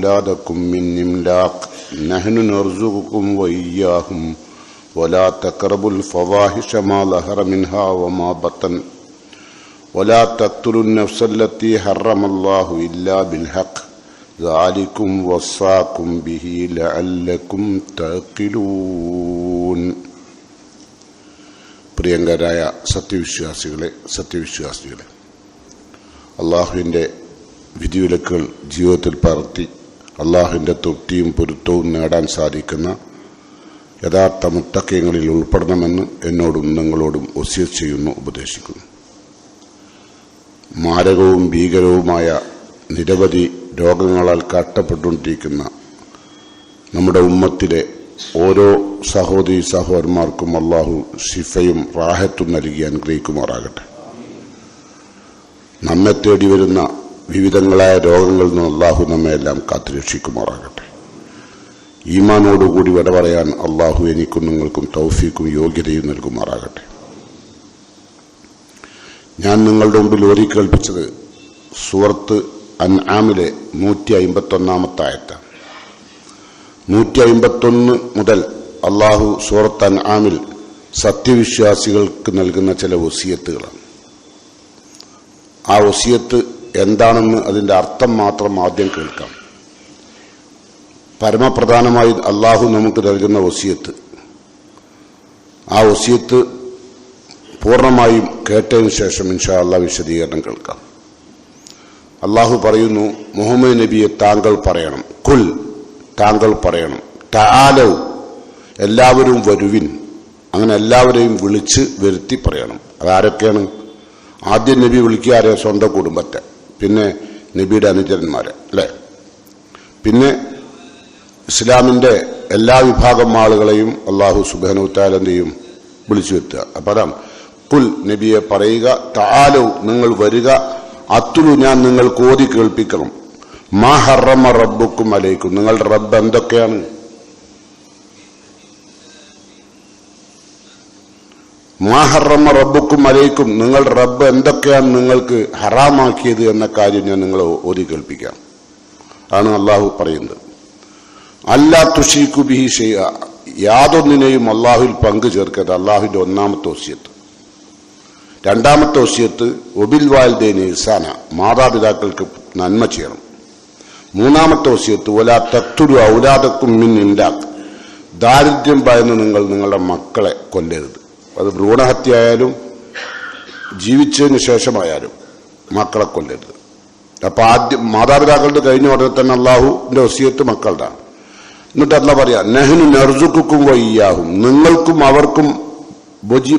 وأولادكم من إملاق نحن نرزقكم وإياهم ولا تقربوا الفواحش ما ظهر منها وما بطن ولا تقتلوا النفس التي حرم الله إلا بالحق ذلكم وصاكم به لعلكم تعقلون. പ്രിയങ്കരായ സത്യവിശ്വാസികളെ, അള്ളാഹുവിൻ്റെ വിധിവിലക്കുകൾ ജീവിതത്തിൽ പകർത്തി അള്ളാഹുവിൻ്റെ തൃപ്തിയും പൊരുത്തവും നേടാൻ സാധിക്കുന്ന യഥാർത്ഥ മുത്തഖീങ്ങളിൽ ഉൾപ്പെടണമെന്ന് എന്നോടും നിങ്ങളോടും വസിയത്ത് ചെയ്യുന്നു, ഉപദേശിക്കുന്നു. മാരകവും ഭീകരവുമായ നിരവധി രോഗങ്ങളാൽ കഷ്ടപ്പെട്ടുകൊണ്ടിരിക്കുന്ന നമ്മുടെ ഉമ്മത്തിലെ ഓരോ സഹോദരി സഹോദരന്മാർക്കും അള്ളാഹു ശിഫയും റാഹത്തും നൽകി അനുഗ്രഹിക്കുമാറാകട്ടെ. നമ്മെ തേടി വരുന്ന വിവിധങ്ങളായ രോഗങ്ങളിൽ നിന്ന് അള്ളാഹു നമ്മെ എല്ലാം കാത്തുരക്ഷിക്കുമാറാകട്ടെ. ഈമാനോടുകൂടി വിട പറയാൻ അള്ളാഹു എനിക്കും നിങ്ങൾക്കും തൗഫീക്കും യോഗ്യതയും നൽകുമാറാകട്ടെ. ഞാൻ നിങ്ങളുടെ മുമ്പിൽ ഓതി കേൾപ്പിച്ചത് സൂറത്ത് അൻആമിലെ 151 ആയത്താണ്. 151 മുതൽ അള്ളാഹു സൂറത്ത് അൻആമിൽ സത്യവിശ്വാസികൾക്ക് നൽകുന്ന ചില വസിയത്തുകളാണ്. ആ വസിയത്ത് എന്താണെന്ന് അതിൻ്റെ അർത്ഥം മാത്രം ആദ്യം കേൾക്കാം. പരമപ്രധാനമായി അള്ളാഹു നമുക്ക് നൽകുന്ന വസിയത്ത്, ആ വസിയത്ത് പൂർണ്ണമായും കേട്ടതിന് ശേഷം ഇൻഷാ അല്ലാഹ് വിശദീകരണം കേൾക്കാം. അള്ളാഹു പറയുന്നു, മുഹമ്മദ് നബിയെ താങ്കൾ പറയണം, കുൽ താങ്കൾ പറയണം, തആലൗ എല്ലാവരും വരുവിൻ. അങ്ങനെ എല്ലാവരെയും വിളിച്ച് വരുത്തി പറയണം. അതാരൊക്കെയാണ്? ആദ്യം നബി വിളിക്കാരെ സ്വന്തം കുടുംബത്തെ, പിന്നെ നബിയുടെ അനുചരന്മാരെ, അല്ലേ? പിന്നെ ഇസ്ലാമിൻ്റെ എല്ലാ വിഭാഗം ആളുകളെയും അള്ളാഹു സുബ്ഹാനഹു വ തആല എന്ത് ചെയ്യും? വിളിച്ചു വരുത്തുക. അപ്പം അതാണ് കുൽ നബിയെ പറയുക, തആലൗ നിങ്ങൾ വരിക, അത്തുലു ഞാൻ നിങ്ങൾക്ക് ഓതി കേൾപ്പിക്കണം, മാ ഹറമ റബ്ബുക്കും അലൈക്കും നിങ്ങളുടെ റബ്ബ് എന്തൊക്കെയാണ്? മാ ഹറമ റബ്ബുക്കും അലൈക്കും നിങ്ങളുടെ റബ്ബ് എന്തൊക്കെയാണ് നിങ്ങൾക്ക് ഹറാമാക്കിയത് എന്ന കാര്യം ഞാൻ നിങ്ങളെ ഓതി കേൾപ്പിക്കാം. ആണ് അള്ളാഹു പറയുന്നത്. അല്ലാ തുശീഖു ബിഹി ഷൈഅ യാതൊന്നിനെയും അള്ളാഹുവിൽ പങ്കു ചേർക്കരുത്. അള്ളാഹുവിന്റെ ഒന്നാമത്തെ വസിയത്ത്. രണ്ടാമത്തെ വസിയത്ത് വബിൽ വാലിദൈനി ഇഹ്സാന മാതാപിതാക്കൾക്ക് നന്മ ചെയ്യണം. മൂന്നാമത്തെ വസിയത്ത് വലാ തഖ്തുലു ഔലാദക്കും മിൻ ഇംലാഖ് ദാരിദ്ര്യം ഭയന്ന് നിങ്ങൾ നിങ്ങളുടെ മക്കളെ കൊല്ലരുത്. അത് ഭ്രൂണഹത്യ ആയാലും ജീവിച്ചതിന് ശേഷമായാലും മക്കളെ കൊല്ലരുത്. അപ്പൊ ആദ്യം മാതാപിതാക്കളുടെ കഴിഞ്ഞ ഉടനെ തന്നെ അള്ളാഹുവിന്റെ വസിയത്ത് മക്കളുടെ. എന്നിട്ട് അല്ലാഹ് പറയാ, നഹ്നു നർസുഖുക്കും വഇയ്യാഹും നിങ്ങൾക്കും അവർക്കും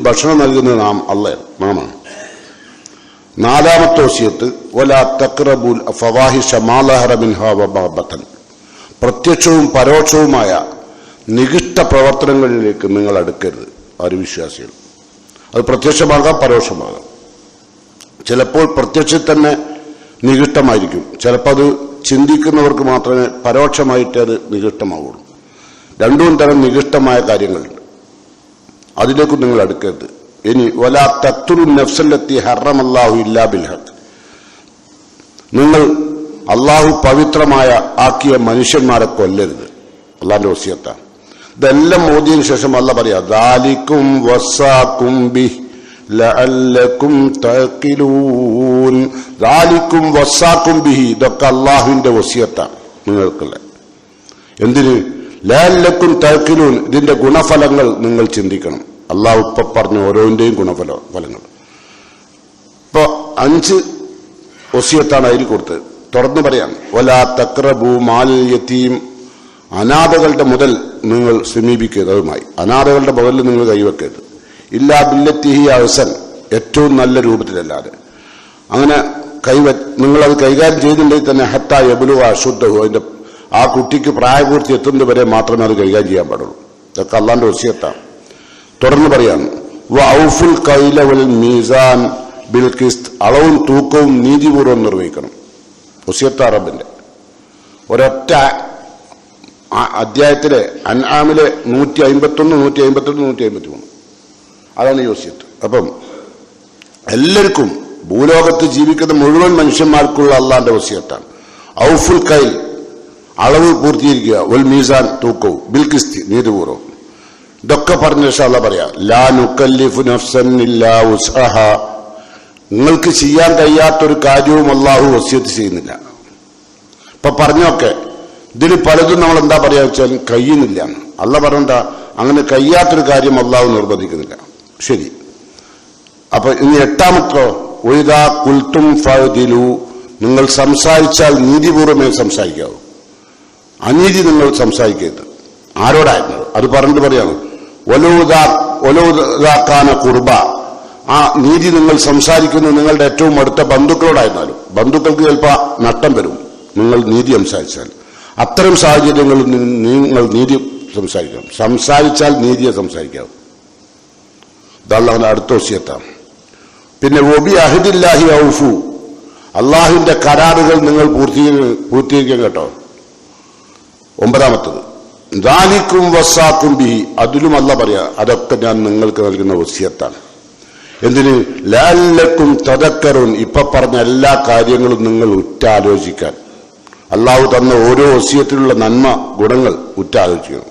ഭക്ഷണം നൽകുന്നത് നാമാണ്. നാലാമത്തെ വസിയത്ത് വലാ തഖ്റബുൽ ഫവാഹിഷ മാ ലഹറ മിൻഹാ വമാ ബതൻ പ്രത്യക്ഷവും പരോക്ഷവുമായ നികൃഷ്ട പ്രവർത്തനങ്ങളിലേക്ക് നിങ്ങൾ അടുക്കരുത്. ആര്? വിശ്വാസികൾ. അത് പ്രത്യക്ഷമാകാം, പരോക്ഷമാകാം. ചിലപ്പോൾ പ്രത്യക്ഷത്തിൽ തന്നെ നികൃഷ്ടമായിരിക്കും, ചിലപ്പോൾ അത് ചിന്തിക്കുന്നവർക്ക് മാത്രമേ പരോക്ഷമായിട്ട് അത് നികൃഷ്ടമാവുള്ളൂ. രണ്ടും തരം നികൃഷ്ടമായ കാര്യങ്ങളുണ്ട്, അതിലേക്ക് നിങ്ങൾ അടുക്കരുത്. ഇനി വലാ തഖ്തുലു നഫ്സല്ലത്തി ഹറമല്ലാഹു ഇല്ലാ ബിൽ ഹഖ് നിങ്ങൾ അള്ളാഹു പവിത്രമായ ആക്കിയ മനുഷ്യന്മാരെ കൊല്ലരുത്. അള്ളാഹിന്റെ വസിയത്താണ്. ഇതെല്ലാം ഓതിയതിനു ശേഷം അല്ലാഹ് പറയാ, ദാലികും വസാകും ബിഹി ലഅല്ലകും തഖിലൂൻ ദാലികും വസാകും ബിഹി ഇതൊക്കെ അള്ളാഹുവിന്റെ വസിയത്താണ് നിങ്ങൾക്കുള്ള. എന്തിന്? ലഅല്ലകും തഖിലൂൻ ഇതിന്റെ ഗുണഫലങ്ങൾ നിങ്ങൾ ചിന്തിക്കണം. അള്ളാഹു ഇപ്പൊ പറഞ്ഞ ഓരോന്റെയും ഗുണഫലങ്ങൾ. ഇപ്പൊ 5 വസിയത്താണ് അതിൽ കൊടുത്തത്. തുറന്നു പറയാം, വലാ തഖ്റബു മാൽ യതീം അനാഥകളുടെ മുതൽ നിങ്ങൾ സമീപിക്കരുത്. അതുമായി അനാഥകളുടെ മുതലിൽ നിങ്ങൾ കൈവെക്കരുത്. ഇല്ലാ ബില്ലത്തി ഹി അഹ്സൻ ഏറ്റവും നല്ല രൂപത്തിലല്ലാതെ. അങ്ങനെ നിങ്ങളത് കൈകാര്യം ചെയ്തിട്ടുണ്ടെങ്കിൽ തന്നെ ഹത്താ യബ്ലുഗ അശുദ്ധഹു അതിന്റെ ആ കുട്ടിക്ക് പ്രായപൂർത്തി എത്തുന്നത് വരെ മാത്രമേ അത് കൈകാര്യം ചെയ്യാൻ പാടുള്ളൂ. ഇതൊക്കെ അള്ളാന്റെ വസിയത്താണ്. തുടർന്ന് പറയാണ്, വഔഫുൽ കൈല വൽ മീസാൻ ബിൽ ഖിസ്ത് അളവും തൂക്കവും നീതിപൂർവ്വം നിർവഹിക്കണം. വസിയത്ത് റബ്ബിന്റെ ഒരൊറ്റ അധ്യായത്തിലെ അൻആമിലെ 151, 152, 153 അതാണ് ഈ വസിയത്ത്. അപ്പം എല്ലാവർക്കും ഭൂലോകത്ത് ജീവിക്കുന്ന മുഴുവൻ മനുഷ്യന്മാർക്കുള്ള അള്ളാന്റെ വസിയത്താണ്. ഔഫുൽ കൈൽ അളവ് പൂർത്തീകരിക്കുക, വൽ മീസാൻ തൂക്കവും, ബിൽ ഖിസ്തി നീതിപൂർവ്വം. ഇതൊക്കെ പറഞ്ഞ ഇൻഷാല്ലാഹ് പറയാം. ലാ നുകല്ലിഫു നഫ്സൻ ഇല്ലാ വുസ്അഹാ. നിങ്ങൾക്ക് ചെയ്യാൻ കഴിയാത്തൊരു കാര്യവും അള്ളാഹു വസിയത്ത് ചെയ്യുന്നില്ല. ഇപ്പൊ പറഞ്ഞൊക്കെ ഇതിന് പലതും നമ്മൾ എന്താ പറയാ വെച്ചാൽ കഴിയുന്നില്ല. അള്ളാഹ് പറഞ്ഞെന്താ, അങ്ങനെ കഴിയാത്തൊരു കാര്യം അള്ളാഹു നിർബന്ധിക്കുന്നില്ല. ശരി. അപ്പൊ ഇനി എട്ടാമത്തോ, ഒയ്താ കുൽത്തും ഫഅദിലു. നിങ്ങൾ സംസാരിച്ചാൽ നീതിപൂർവ്വമേ സംസാരിക്കാവൂ. അനീതി നിങ്ങൾ സംസാരിക്കരുത്. ആരോടായിരുന്നു അത് പറഞ്ഞിട്ട് പറയാണ്, ഒലൗദാക്കാന കുർബ. ആ നീതി നിങ്ങൾ സംസാരിക്കുന്നത് നിങ്ങളുടെ ഏറ്റവും അടുത്ത ബന്ധുക്കളോടായിരുന്നാലും ബന്ധുക്കൾക്ക് ചിലപ്പോൾ നഷ്ടം വരും നിങ്ങൾ നീതി സംസാരിച്ചാൽ. അത്തരം സാഹചര്യങ്ങളിൽ നിങ്ങൾ നീതി സംസാരിക്കണം. സംസാരിച്ചാൽ നീതിയെ സംസാരിക്കാവും. ഇതല്ലാഹുവിന്റെ അടുത്ത വസിയത്താണ്. പിന്നെ വബി അഹദില്ലാഹി ഔഫു. അള്ളാഹുവിന്റെ കരാറുകൾ നിങ്ങൾ പൂർത്തീകരിക്കാൻ കേട്ടോ. ഒമ്പതാമത്തത്, ദാലിക്കും വസാക്കും ബിഹി. അതിലും അല്ല പറയാ, അതൊക്കെ ഞാൻ നിങ്ങൾക്ക് നൽകുന്ന വസിയത്താണ്. എന്തിന്? ലഅല്ലക്കും തദക്കറുൻ. ഇപ്പൊ പറഞ്ഞ എല്ലാ കാര്യങ്ങളും നിങ്ങൾ ഉറ്റാലോചിക്കാൻ. അള്ളാഹു തന്ന ഓരോ വസിയത്തിലുള്ള നന്മ ഗുണങ്ങൾ ഉറ്റാലോചിക്കണം.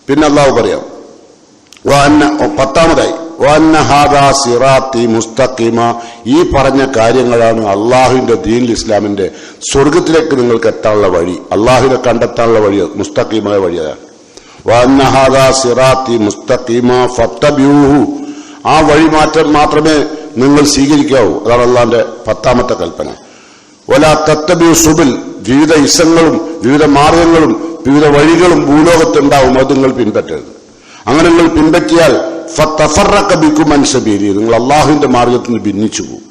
പിന്നെ അള്ളാഹു പറയാം, പത്താമതായി, വഅന്ന ഹാദാ സിറാത്തി മുസ്തഖീമ. ഈ പറഞ്ഞ കാര്യങ്ങളാണ് അള്ളാഹുവിന്റെ ദീൻ ഇസ്ലാമിന്റെ സ്വർഗത്തിലേക്ക് നിങ്ങൾക്ക് എത്താനുള്ള വഴി, അള്ളാഹുവിനെ കണ്ടെത്താനുള്ള വഴി, മുസ്തഖീമായ വഴി അതാണ്. വഅന്ന ഹാദാ സിറാത്തി മുസ്തഖീമ ഫത്തബിഊഹു. ആ വഴി മാത്രമേ നിങ്ങൾ സ്വീകരിക്കാവൂ. അതാണ് അള്ളാഹിന്റെ പത്താമത്തെ കൽപ്പന. വലാ തത്തബിഉ സുബുൽ. വിവിധ ഇസങ്ങളും വിവിധ മാർഗങ്ങളും വിവിധ വഴികളും ഭൂലോകത്തുണ്ടാവും, അത് നിങ്ങൾ പിൻപറ്റരുത്. അങ്ങനെ നിങ്ങൾ പിൻപറ്റിയാൽ ഫതഫറഖ ബികും അൻ സബീലി. നിങ്ങൾ അള്ളാഹുവിന്റെ മാർഗത്തിൽ നിന്ന് ഭിന്നിച്ചു പോകും.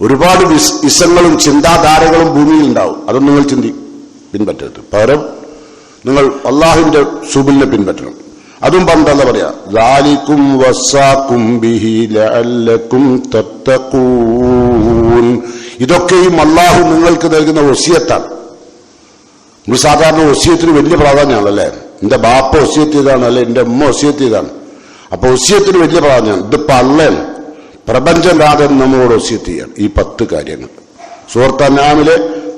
ഒരുപാട് ഇസങ്ങളും ചിന്താധാരകളും ഭൂമിയിൽ ഉണ്ടാവും, അതൊന്നും നിങ്ങൾ പിൻപറ്റരുത്. പകരം നിങ്ങൾ അള്ളാഹുവിന്റെ സുബിലിനെ പിൻപറ്റണം. അതും പണ്ടല്ല പറയാ, ദാലികും വസാകും ബിഹി ലഅല്ലകും തത്തഖൂൻ. ഇതൊക്കെയും അള്ളാഹു നിങ്ങൾക്ക് നൽകുന്ന വസിയത്താണ്. നമ്മൾ സാധാരണ വസിയത്തിന് വലിയ പ്രാധാന്യമാണല്ലേ. എന്റെ ബാപ്പ വസിയത്ത് ചെയ്താണ്, അല്ലെ എന്റെ ഉമ്മ വസിയത്ത് ചെയ്താണ്. അപ്പൊ വസിയത്തിന് വലിയ പ്രാധാന്യമാണ്. ഇതിപ്പോ അള്ളയാണ് പ്രപഞ്ചനാഥൻ നമ്മളോട് വസിയത്ത് ചെയ്യാണ് ഈ 10 കാര്യങ്ങൾ. സൂറത്ത് അൻആമിലെ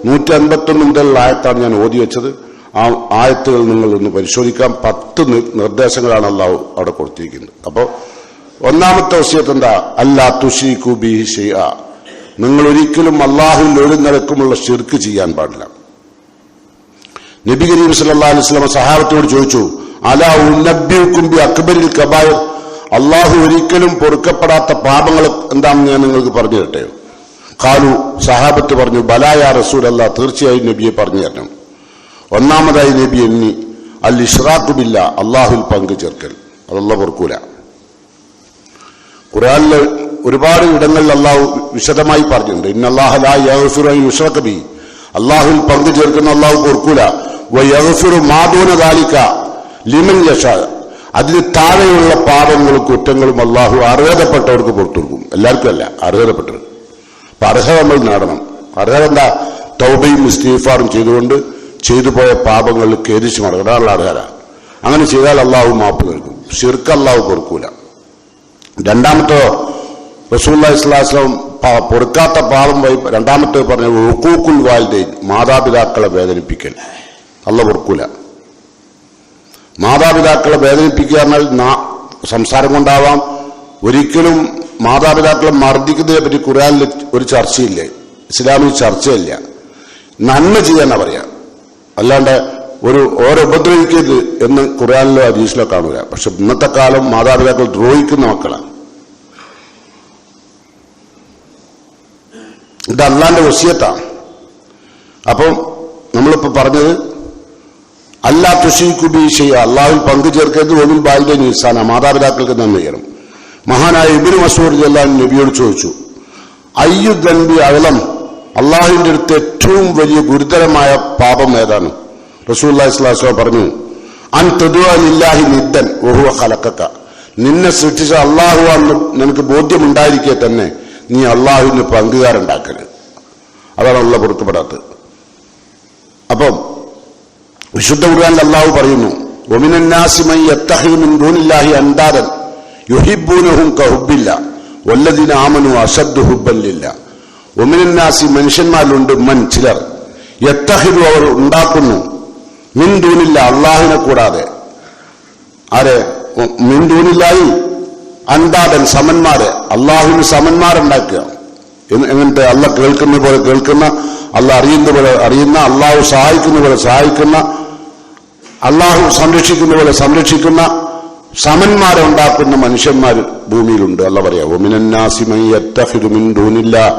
151 മുതലുള്ള ആയത്താണ് ഞാൻ ഓതി വെച്ചത്. ആ ആയത്തുകൾ നിങ്ങൾ ഒന്ന് പരിശോധിക്കാം. 10 നിർദ്ദേശങ്ങളാണ് അള്ളാഹു അവിടെ കൊടുത്തിരിക്കുന്നത്. അപ്പോ ഒന്നാമത്തെ വസിയത്ത് എന്താ? അല്ലാ തുശ്രികൂ ബിഹി ശൈഅ. നിങ്ങൾ ഒരിക്കലും അള്ളാഹുവിൽ ഒരു നിലക്കുമുള്ള ശിർക്ക് ചെയ്യാൻ പാടില്ല. നബി കരീം സല്ലല്ലാഹു അലൈഹി വസല്ലം സഹാബത്തോട് ചോദിച്ചു, അലാ ഉനബ്ബിഉകും ബി അക്ബരിൽ കബായിർ. അള്ളാഹു ഒരിക്കലും പൊറുക്കപ്പെടാത്ത പാപങ്ങൾ എന്താണെന്ന് ഞാൻ നിങ്ങൾക്ക് പറഞ്ഞു തരട്ടെയോ? ഖാലു. സഹാബത്ത് പറഞ്ഞു, ബലാ യാ റസൂലല്ലാഹ്, തീർച്ചയായും നബിയെ പറഞ്ഞു തരണം. ഒന്നാമതായി നബി എന്നി അൽ ഇശ്റാഖു ബില്ലാ, അള്ളാഹുവിൽ പങ്കു ചേർക്കൽ. അതല്ല പൊറുക്കൂല. ഖുർആനിൽ ഒരുപാട് ഇടങ്ങളിൽ അള്ളാഹു വിശദമായി പറഞ്ഞിട്ടുണ്ട്. ഇന്നല്ലാഹ ലാ യഗ്ഫിറു അൻ യുശ്റക ബിഹി. അള്ളാഹുവിൽ പങ്കു ചേർക്കുന്ന അള്ളാഹു പൊറുക്കൂല. വയഗ്ഫിറു മാ ദൂന ദാലിക ലിമൻ യശാ. അതിന് താഴെയുള്ള പാപങ്ങളും കുറ്റങ്ങളും അള്ളാഹു അർഹതപ്പെട്ടവർക്ക് പുറത്തു കൊടുക്കും. എല്ലാവർക്കും അല്ല, അർഹതപ്പെട്ടവർ. അപ്പൊ അർഹത നമ്മൾ നേടണം. അർഹത എന്താ? തൗബയും ഇസ്തിഗ്ഫാറും ചെയ്തുകൊണ്ട് ചെയ്തു പോയ പാപങ്ങളിൽ ഖേദിച്ചു മടങ്ങും. അതാണുള്ള അർഹത. അങ്ങനെ ചെയ്താൽ അള്ളാഹു മാപ്പ് നൽകും. ശിർക്ക് അള്ളാഹു പൊറുക്കൂല. രണ്ടാമത്തോ, റസൂലുള്ളാഹി സ്വല്ലല്ലാഹു അലൈഹി വസല്ലം പൊറുക്കാത്ത പാപം രണ്ടാമത്തെ പറഞ്ഞ ഉഖൂഖുൽ വാലിദൈൻ, മാതാപിതാക്കളെ വേദനിപ്പിക്കൽ. അള്ളാഹു പൊറുക്കൂല. മാതാപിതാക്കളെ വേദനിപ്പിക്കുക എന്നാൽ സംസാരം കൊണ്ടാവാം. ഒരിക്കലും മാതാപിതാക്കളെ മർദ്ദിക്കുന്നതിനെ പറ്റി ഖുർആനിൽ ഒരു ചർച്ചയില്ല, ഇസ്ലാമിൽ ചർച്ചയില്ല. നന്മ ചെയ്യാനാ പറയാ, അല്ലാണ്ട് ഓരോ ഉപദ്രവിക്കരുത് എന്ന് ഖുർആനിലോ ഹദീസിലോ കാണൂല. പക്ഷെ ഇന്നത്തെ കാലം മാതാപിതാക്കൾ ദ്രോഹിക്കുന്ന മക്കളാണ്. ഇത് അള്ളാന്റെ വസിയത്താണ്. അപ്പം നമ്മളിപ്പോ പറഞ്ഞത് അല്ലാ തുശ്രികൂ ബിഹി ശൈഅ, അള്ളാഹുവിൽ പങ്കു ചേർക്കരുത്. വബിൽ വാലിദൈനി ഇഹ്സാന, മാതാപിതാക്കൾക്ക് നന്മ ചെയ്യണം. മഹാനായ ഇബ്നു മസ്ഊദ് റളിയല്ലാഹു അൻഹു നബിയോട് ചോദിച്ചു, അയ്യു ദൻബി അഅ്ലം, അള്ളാഹുവിന്റെ അടുത്ത് ഏറ്റവും വലിയ ഗുരുതരമായ പാപം ഏതാണ്? റസൂലുള്ളാഹി സ്വല്ലല്ലാഹു അലൈഹി വസല്ലം പറഞ്ഞു, അൻ തദ്ഉ ലില്ലാഹി നിദ്ദൻ വഹുവ ഖലഖക. നിന്നെ സൃഷ്ടിച്ച അള്ളാഹുവാണെന്ന് നിനക്ക് ബോധ്യമുണ്ടായിരിക്കെ തന്നെ നീ അള്ളാഹുവിന് പങ്കുകാരുണ്ടാക്കരുത്. അതാണ് അള്ളാഹ് പൊറുക്കപ്പെടാത്തത്. അപ്പം വിശുദ്ധ ഖുർആനിൽ അള്ളാഹു പറയുന്നു, വമിനൻ നാസി മൻ യത്തഖിദു മിൻ ദൂനില്ലാഹി അൻദാദൻ യുഹിബ്ബൂനഹും കഹുബ്ബില്ലാ വല്ലദീന ആമനു അശദ്ദു ഹുബ്ബൻ ലില്ലാ. വമിനൻ നാസി, മനുഷ്യന്മാരിലുണ്ട്, മൻ ചിലർ, യത്തഹിദു അവർ ഉണ്ടാക്കുന്നു മിൻ ദൂനില്ല അള്ളാഹിനെ കൂടാതെ ആരെ മിൻ ദൂനില്ലായി അന്താദൻ സമന്മാരെ അള്ളാഹുവിന് സമന്മാരുണ്ടാക്കുക. എങ്ങനത്തെ അള്ള കേൾക്കുന്ന പോലെ കേൾക്കുന്ന, അള്ള അറിയുന്ന പോലെ അറിയുന്ന, അള്ളാഹു സഹായിക്കുന്ന പോലെ സഹായിക്കുന്ന, അള്ളാഹു സംരക്ഷിക്കുന്ന പോലെ സംരക്ഷിക്കുന്ന സമന്മാരെ ഉണ്ടാക്കുന്ന മനുഷ്യന്മാർ ഭൂമിയിലുണ്ട്. അല്ല പറയാ വമിനന്നാസി മൻ യത്തഖിദു മിൻ ദൂനില്ലാഹി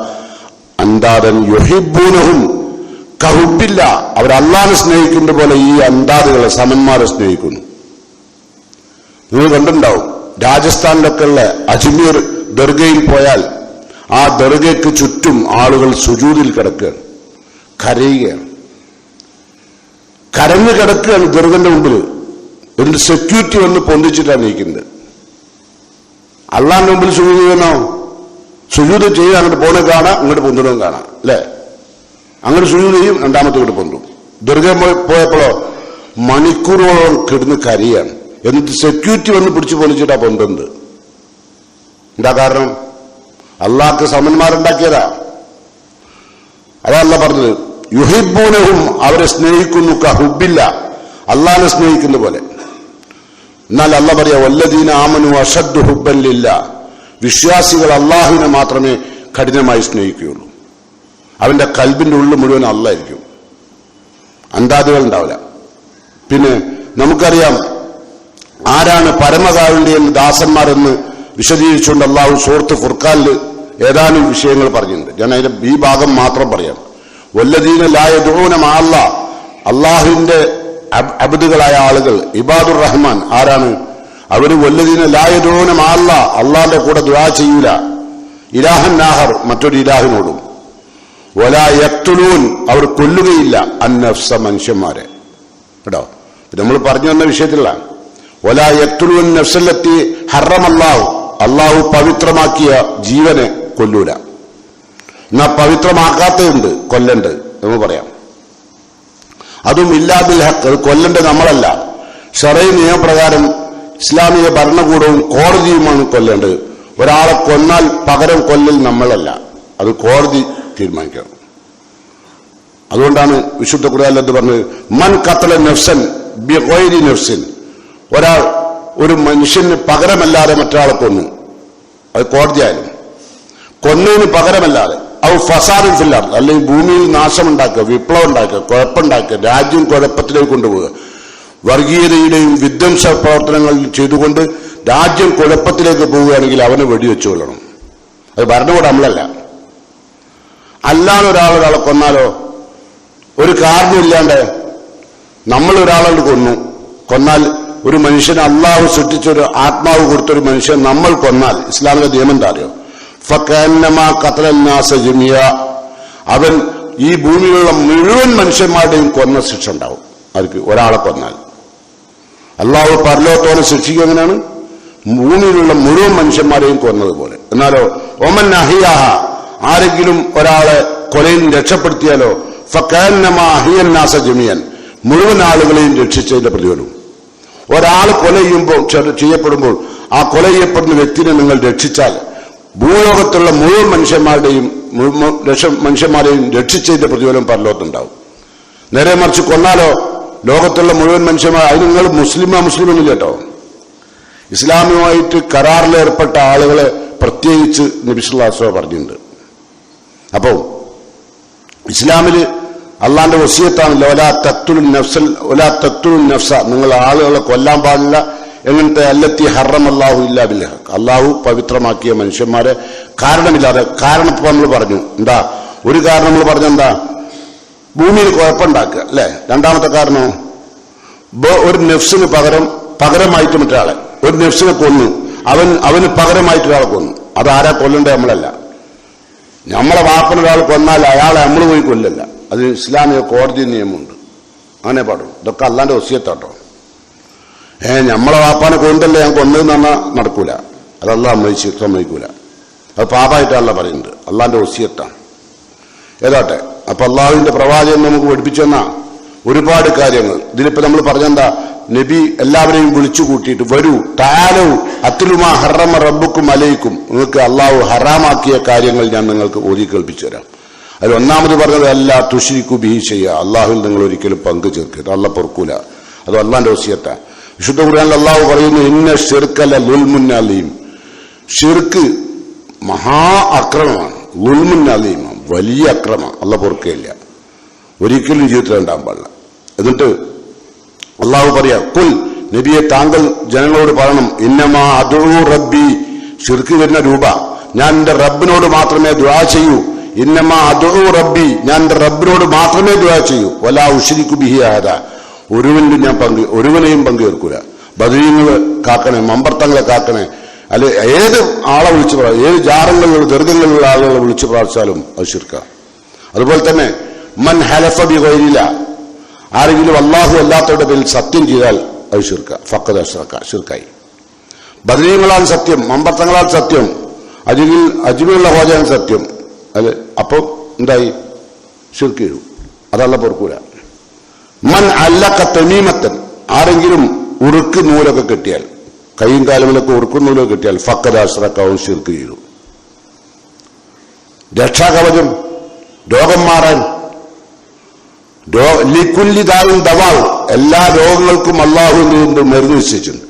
അന്താദൻ യുഹിബ്ബൂനഹും കഹുബ്ബില്ല. അവർ അള്ളാഹിനെ സ്നേഹിക്കുന്ന പോലെ ഈ അന്താദുകളെ സമന്മാരെ സ്നേഹിക്കുന്നു. നിങ്ങൾ കണ്ടിട്ടുണ്ടാവും രാജസ്ഥാനിലൊക്കെ ഉള്ള അജ്മീർ ദർഗയിൽ പോയാൽ ആ ദർഗയ്ക്ക് ചുറ്റും ആളുകൾ സുജൂദിൽ കിടക്കുകയാണ്, കരയുകയാണ്, കരഞ്ഞു കിടക്കുകയാണ് ദർഗന്റെ മുമ്പിൽ. എന്നിട്ട് സെക്യൂരിറ്റി വന്ന് പൊന്തിച്ചിട്ടാണ് നീക്കുന്നത്. അള്ളാഹിന്റെ മുമ്പിൽ സുജൂദ് ചെയ്യണോ? സുജൂദ് ചെയ്ത് അങ്ങോട്ട് പോണ കാണാം, ഇങ്ങോട്ട് പൊന്തണവും കാണാം അല്ലെ? അങ്ങനെ സുജൂദ് ചെയ്യും, രണ്ടാമത്തെ ഇങ്ങോട്ട് പൊന്തും. ദർഗ പോയപ്പോഴോ മണിക്കൂറോളം കിടന്ന് കരയാണ്. എന്നിട്ട് സെക്യൂരിറ്റി വന്ന് പിടിച്ചു പൊളിച്ചിട്ടാ പൊന്തുന്നത്. എന്താ കാരണം? അള്ളാഹ്ക്ക് സമന്മാരുണ്ടാക്കിയതാ. അതല്ല പറഞ്ഞത് യുഹിബ്ബൂനഹും അവരെ സ്നേഹിക്കുന്നു കഹുബ്ബില്ല അള്ളാഹിനെ സ്നേഹിക്കുന്ന പോലെ. എന്നാൽ അല്ല പറയാ വല്ലദീന ആമനു അഷദ്ദു ഹുബ്ബൻ ലില്ലാഹ് വിശ്വാസികൾ അള്ളാഹുവിനെ മാത്രമേ കഠിനമായി സ്നേഹിക്കുകയുള്ളൂ. അവന്റെ കൽബിന്റെ ഉള്ളിൽ മുഴുവൻ അല്ലായിരിക്കും, അന്താദികൾ ഉണ്ടാവില്ല. പിന്നെ നമുക്കറിയാം ആരാണ് പരമകാരുണ്യ ദാസന്മാരെന്ന് വിശദീകരിച്ചുകൊണ്ട് അള്ളാഹു സൂറത്ത് ഫുർഖാനിൽ ഏതാനും വിഷയങ്ങൾ പറഞ്ഞിട്ടുണ്ട്. ഞാൻ അതിന്റെ ഈ ഭാഗം മാത്രം പറയാം. വല്ലദീന ലാ യദ്ഊന മഅല്ലാഹ് അള്ളാഹുവിന്റെ അബ്ദുകളായ ആളുകൾ ഇബാദുർ റഹ്മാൻ ആരാണ്? അവര് വല്ലദീന ലാ യദ്ഊന മഅല്ലാഹ് അള്ളാഹിന്റെ കൂടെ ദുആ ചെയ്യൂല ഇലാഹൻ നാഹർ മറ്റൊരു ഇലാഹിനോടും. വലാ യഖ്തുലൂൻ അവർ കൊല്ലുകയില്ല അന്നഫ്സ മനുഷ്യന്മാരെ. കേട്ടോ, നമ്മൾ പറഞ്ഞു വന്ന വിഷയത്തിലുള്ള വലാ യഖ്തുലൂൻ നഫ്സല്ലത്തി ഹറമല്ലാഹു അള്ളാഹു പവിത്രമാക്കിയ ജീവനെ കൊല്ലൂല. എന്നാ പവിത്രമാക്കാത്തതുണ്ട് കൊല്ലണ്ട് എന്ന് പറയാം. അതും ഇല്ലാ ബിൽ ഹഖ്, അത് കൊല്ലണ്ട് നമ്മളല്ല. ശറഈ നിയമപ്രകാരം ഇസ്ലാമിക ഭരണകൂടവും കോടതിയുമാണ് കൊല്ലേണ്ടത്. ഒരാളെ കൊന്നാൽ പകരം കൊല്ലൽ നമ്മളല്ല, അത് കോടതി തീരുമാനിക്കണം. അതുകൊണ്ടാണ് വിശുദ്ധ ഖുർആനിൽ അത് പറഞ്ഞത് മൻ ഖതല നഫ്സൻ ബിഗൈരി നഫ്സിൻ, ഒരാൾ ഒരു മനുഷ്യന് പകരമല്ലാതെ മറ്റൊരാളെ കൊന്നു, അത് കോടതിയായാലും കൊന്നതിന് പകരമല്ലാതെ ഔ ഫസാദുൻ ഫിൽ അർദ് അല്ലെങ്കിൽ ഭൂമിയിൽ നാശമുണ്ടാക്കുക, വിപ്ലവം ഉണ്ടാക്കുക, കുഴപ്പമുണ്ടാക്കുക, രാജ്യം കുഴപ്പത്തിലേക്ക് കൊണ്ടുപോവുക, വർഗീയതയുടെയും വിധ്വംസ പ്രവർത്തനങ്ങൾ ചെയ്തുകൊണ്ട് രാജ്യം കുഴപ്പത്തിലേക്ക് പോവുകയാണെങ്കിൽ അവനെ വെടിവെച്ചു കൊള്ളണം. അത് ഭരണകൂടം നമ്മളല്ല. അല്ലാതെ ഒരാളെ കൊന്നാലോ ഒരു കാരണമില്ലാണ്ട് നമ്മൾ ഒരാളെ കൊന്നാൽ ഒരു മനുഷ്യന് അള്ളാഹു സൃഷ്ടിച്ചൊരു ആത്മാവ് കൊടുത്തൊരു മനുഷ്യൻ നമ്മൾ കൊന്നാൽ ഇസ്ലാമിക നിയമം എന്താ അറിയോ? ഫകഅന്നമാ ഖതലൻ നാസ ജമിയ, അവൻ ഈ ഭൂമിയിലുള്ള മുഴുവൻ മനുഷ്യന്മാരുടെയും കൊന്ന ശിക്ഷ ഉണ്ടാവും. അവർക്ക് ഒരാളെ കൊന്നാൽ അള്ളാഹു പരലോകത്തോടെ ശിക്ഷിക്കുക എങ്ങനെയാണ്? ഭൂമിയിലുള്ള മുഴുവൻ മനുഷ്യന്മാരെയും കൊന്നതുപോലെ. എന്നാലോ ഒമൻ അഹിയാഹ, ആരെങ്കിലും ഒരാളെ കൊലയിൽ രക്ഷപ്പെടുത്തിയാലോ ഫകഅന്നമാ അഹിയൻ നാസ ജമിയൻ, മുഴുവൻ ആളുകളെയും രക്ഷിച്ചതിന്റെ പ്രതിഫലം. ഒരാൾ കൊല ചെയ്യപ്പെടുമ്പോൾ ആ കൊല ചെയ്യപ്പെടുന്ന വ്യക്തിനെ നിങ്ങൾ രക്ഷിച്ചാൽ ഭൂലോകത്തുള്ള മുഴുവൻ മനുഷ്യന്മാരെയും രക്ഷിച്ചതിന്റെ പ്രതിഫലം പരലോകത്തുണ്ടാവും. നേരെ മറിച്ച് കൊന്നാലോ ലോകത്തുള്ള മുഴുവൻ മനുഷ്യന്മാർ, അതിന് നിങ്ങൾ മുസ്ലിമൊന്നും കേട്ടോ, ഇസ്ലാമുമായിട്ട് കരാറിലേർപ്പെട്ട ആളുകളെ പ്രത്യേകിച്ച് നബി സല്ലല്ലാഹു അലൈഹി വസല്ലം പറഞ്ഞിട്ടുണ്ട്. അപ്പോ ഇസ്ലാമില് അള്ളാന്റെ വസിയത്താണല്ലോ വലാ തഖ്തുലുൻ നഫ്സ, നിങ്ങൾ ആളുകളെ കൊല്ലാൻ പാടില്ല. എങ്ങനത്തെ അല്ലത്തി ഹറമല്ലാഹു ഇല്ലാ ബിൽ ഹഖ്, അള്ളാഹു പവിത്രമാക്കിയ മനുഷ്യന്മാരെ കാരണമില്ലാതെ. കാരണം ഇപ്പൊ നമ്മൾ പറഞ്ഞു എന്താ? ഒരു കാരണം നമ്മൾ പറഞ്ഞെന്താ? ഭൂമിയിൽ കുഴപ്പമുണ്ടാക്കുക അല്ലെ. രണ്ടാമത്തെ കാരണം ഒരു നെഫ്സിന് പകരമായിട്ട് മറ്റൊരാളെ, ഒരു നെഫ്സിനെ കൊന്നു, അവന് പകരമായിട്ട് ഒരാളെ കൊന്നു. അതാരാ കൊല്ലണ്ടേ? നമ്മളല്ല. നമ്മളെ വാപ്പനൊരാൾ കൊന്നാൽ അയാളെ നമ്മൾ പോയി കൊല്ലല്ല. അത് ഇസ്ലാമിക കോടതി നിയമമുണ്ട്, അങ്ങനെ പാടും. ഇതൊക്കെ അള്ളാന്റെ വസിയത്താട്ടോ. നമ്മളെ വാപ്പാനെ കൊണ്ടല്ലേ ഞാൻ കൊന്നതെന്ന് പറഞ്ഞാൽ നടക്കൂല, അത് അള്ളാഹ് സമ്മതിക്കൂല. അത് പാപമായിട്ടല്ല പറയുന്നത്, അള്ളാന്റെ വസിയത്താണ്. ഏതാട്ടെ, അപ്പൊ അള്ളാഹുവിന്റെ പ്രവാചകൻ നമുക്ക് പഠിപ്പിച്ചു തന്ന ഒരുപാട് കാര്യങ്ങൾ. ഇതിലിപ്പോ നമ്മൾ പറഞ്ഞെന്താ? നബി എല്ലാവരെയും വിളിച്ചു കൂട്ടിയിട്ട് വരൂ, തആലൂ അത്ലുമാ ഹറമ റബ്ബുക്കും അലൈക്കും, നിങ്ങൾക്ക് അള്ളാഹു ഹറാമാക്കിയ കാര്യങ്ങൾ ഞാൻ നിങ്ങൾക്ക് ഓതി കേൾപ്പിച്ചു തരാം. അതിൽ ഒന്നാമത് പറഞ്ഞത് അല്ലാ തുശ്രികു ബിഹി ഷൈഅ, അള്ളാഹുവിൽ നിങ്ങൾ ഒരിക്കലും പങ്കു ചേർക്കരുത്, അള്ളാഹ് പൊറുക്കൂല. അത് അള്ളാന്റെ വസിയത്താ. വിശുദ്ധ ഖുർആനിൽ അള്ളാഹു പറയുന്നു ഇന്ന ശിർക ലദുൽമുൻ അലീം, ഷിർക്ക് മഹാ അക്രമമാണ്, ളുൽമുൻ അലീം, വലിയ അക്രമം, അള്ളാഹ് പൊറുക്കുകയില്ല, ഒരിക്കലും ജീവിതത്തിൽ ഉണ്ടാകാൻ പാടില്ല. എന്നിട്ട് അള്ളാഹു പറയാ കുൽ, നബിയെ താങ്കൾ ജനങ്ങളോട് പറയണം ഇന്നമാ അദഉ റബ്ബി, ഷിർക്ക് വരുന്ന രൂപ ഞാൻ എന്റെ റബ്ബിനോട് മാത്രമേ ദുആ ചെയ്യൂ, ഇന്നമാ അദഉ റബ്ബി, ഞാൻ എന്റെ റബ്ബിനോട് മാത്രമേ ദുആ ചെയ്യൂ, വലാ ഉശ്രികു ബിഹി അഹദ, ഒരുവനെയും പങ്കു ചേർക്കൂല. ബദരീങ്ങളെ കാക്കണേ, മമ്പർത്തങ്ങളെ കാക്കണേ, അല്ലെ ഏത് ആളെ വിളിച്ചു ഏത് ജാറങ്ങളിലുള്ള ദീർഘങ്ങളിലുള്ള ആളുകളെ വിളിച്ചു പ്രാർത്ഥിച്ചാലും അത് ശിർക്കാ. അതുപോലെ തന്നെ മൻ ഹലഫ ബിഗൈരില്ല, ആരെങ്കിലും അല്ലാഹു അല്ലാത്തവരുടെ പേരിൽ സത്യം ചെയ്താൽ അത് ശിർക്ക, ഫഖദ് അശ്റക, ശിർക്കായി. ബദരീങ്ങളാൽ സത്യം, മമ്പർത്തങ്ങളാൽ സത്യം, അജ്മിലുള്ള ഹോജാൻ സത്യം, അല്ലെ അപ്പൊ എന്തായി? ശിർക്ക് ചെയ്തു. അതല്ല പൊറുക്കൂല. മൻ അല്ലക തമീമത്തൻ, ആരെങ്കിലും ഉറുക്ക് നൂലൊക്കെ കെട്ടിയാൽ, കൈയും കാലുകളൊക്കെ ഉറുക്കും നൂലൊക്കെ കെട്ടിയാൽ ഫഖദ് അശ്റക, അവൻ ശിർക്ക് ചെയ്തു. രക്ഷാകവചം, രോഗം മാറാൻ, ലിക്കുല്ലി ദാഇൻ ദവാ, എല്ലാ രോഗങ്ങൾക്കും അല്ലാഹുവിന്റെ മരുന്ന് നിശ്ചയിച്ചിട്ടുണ്ട്.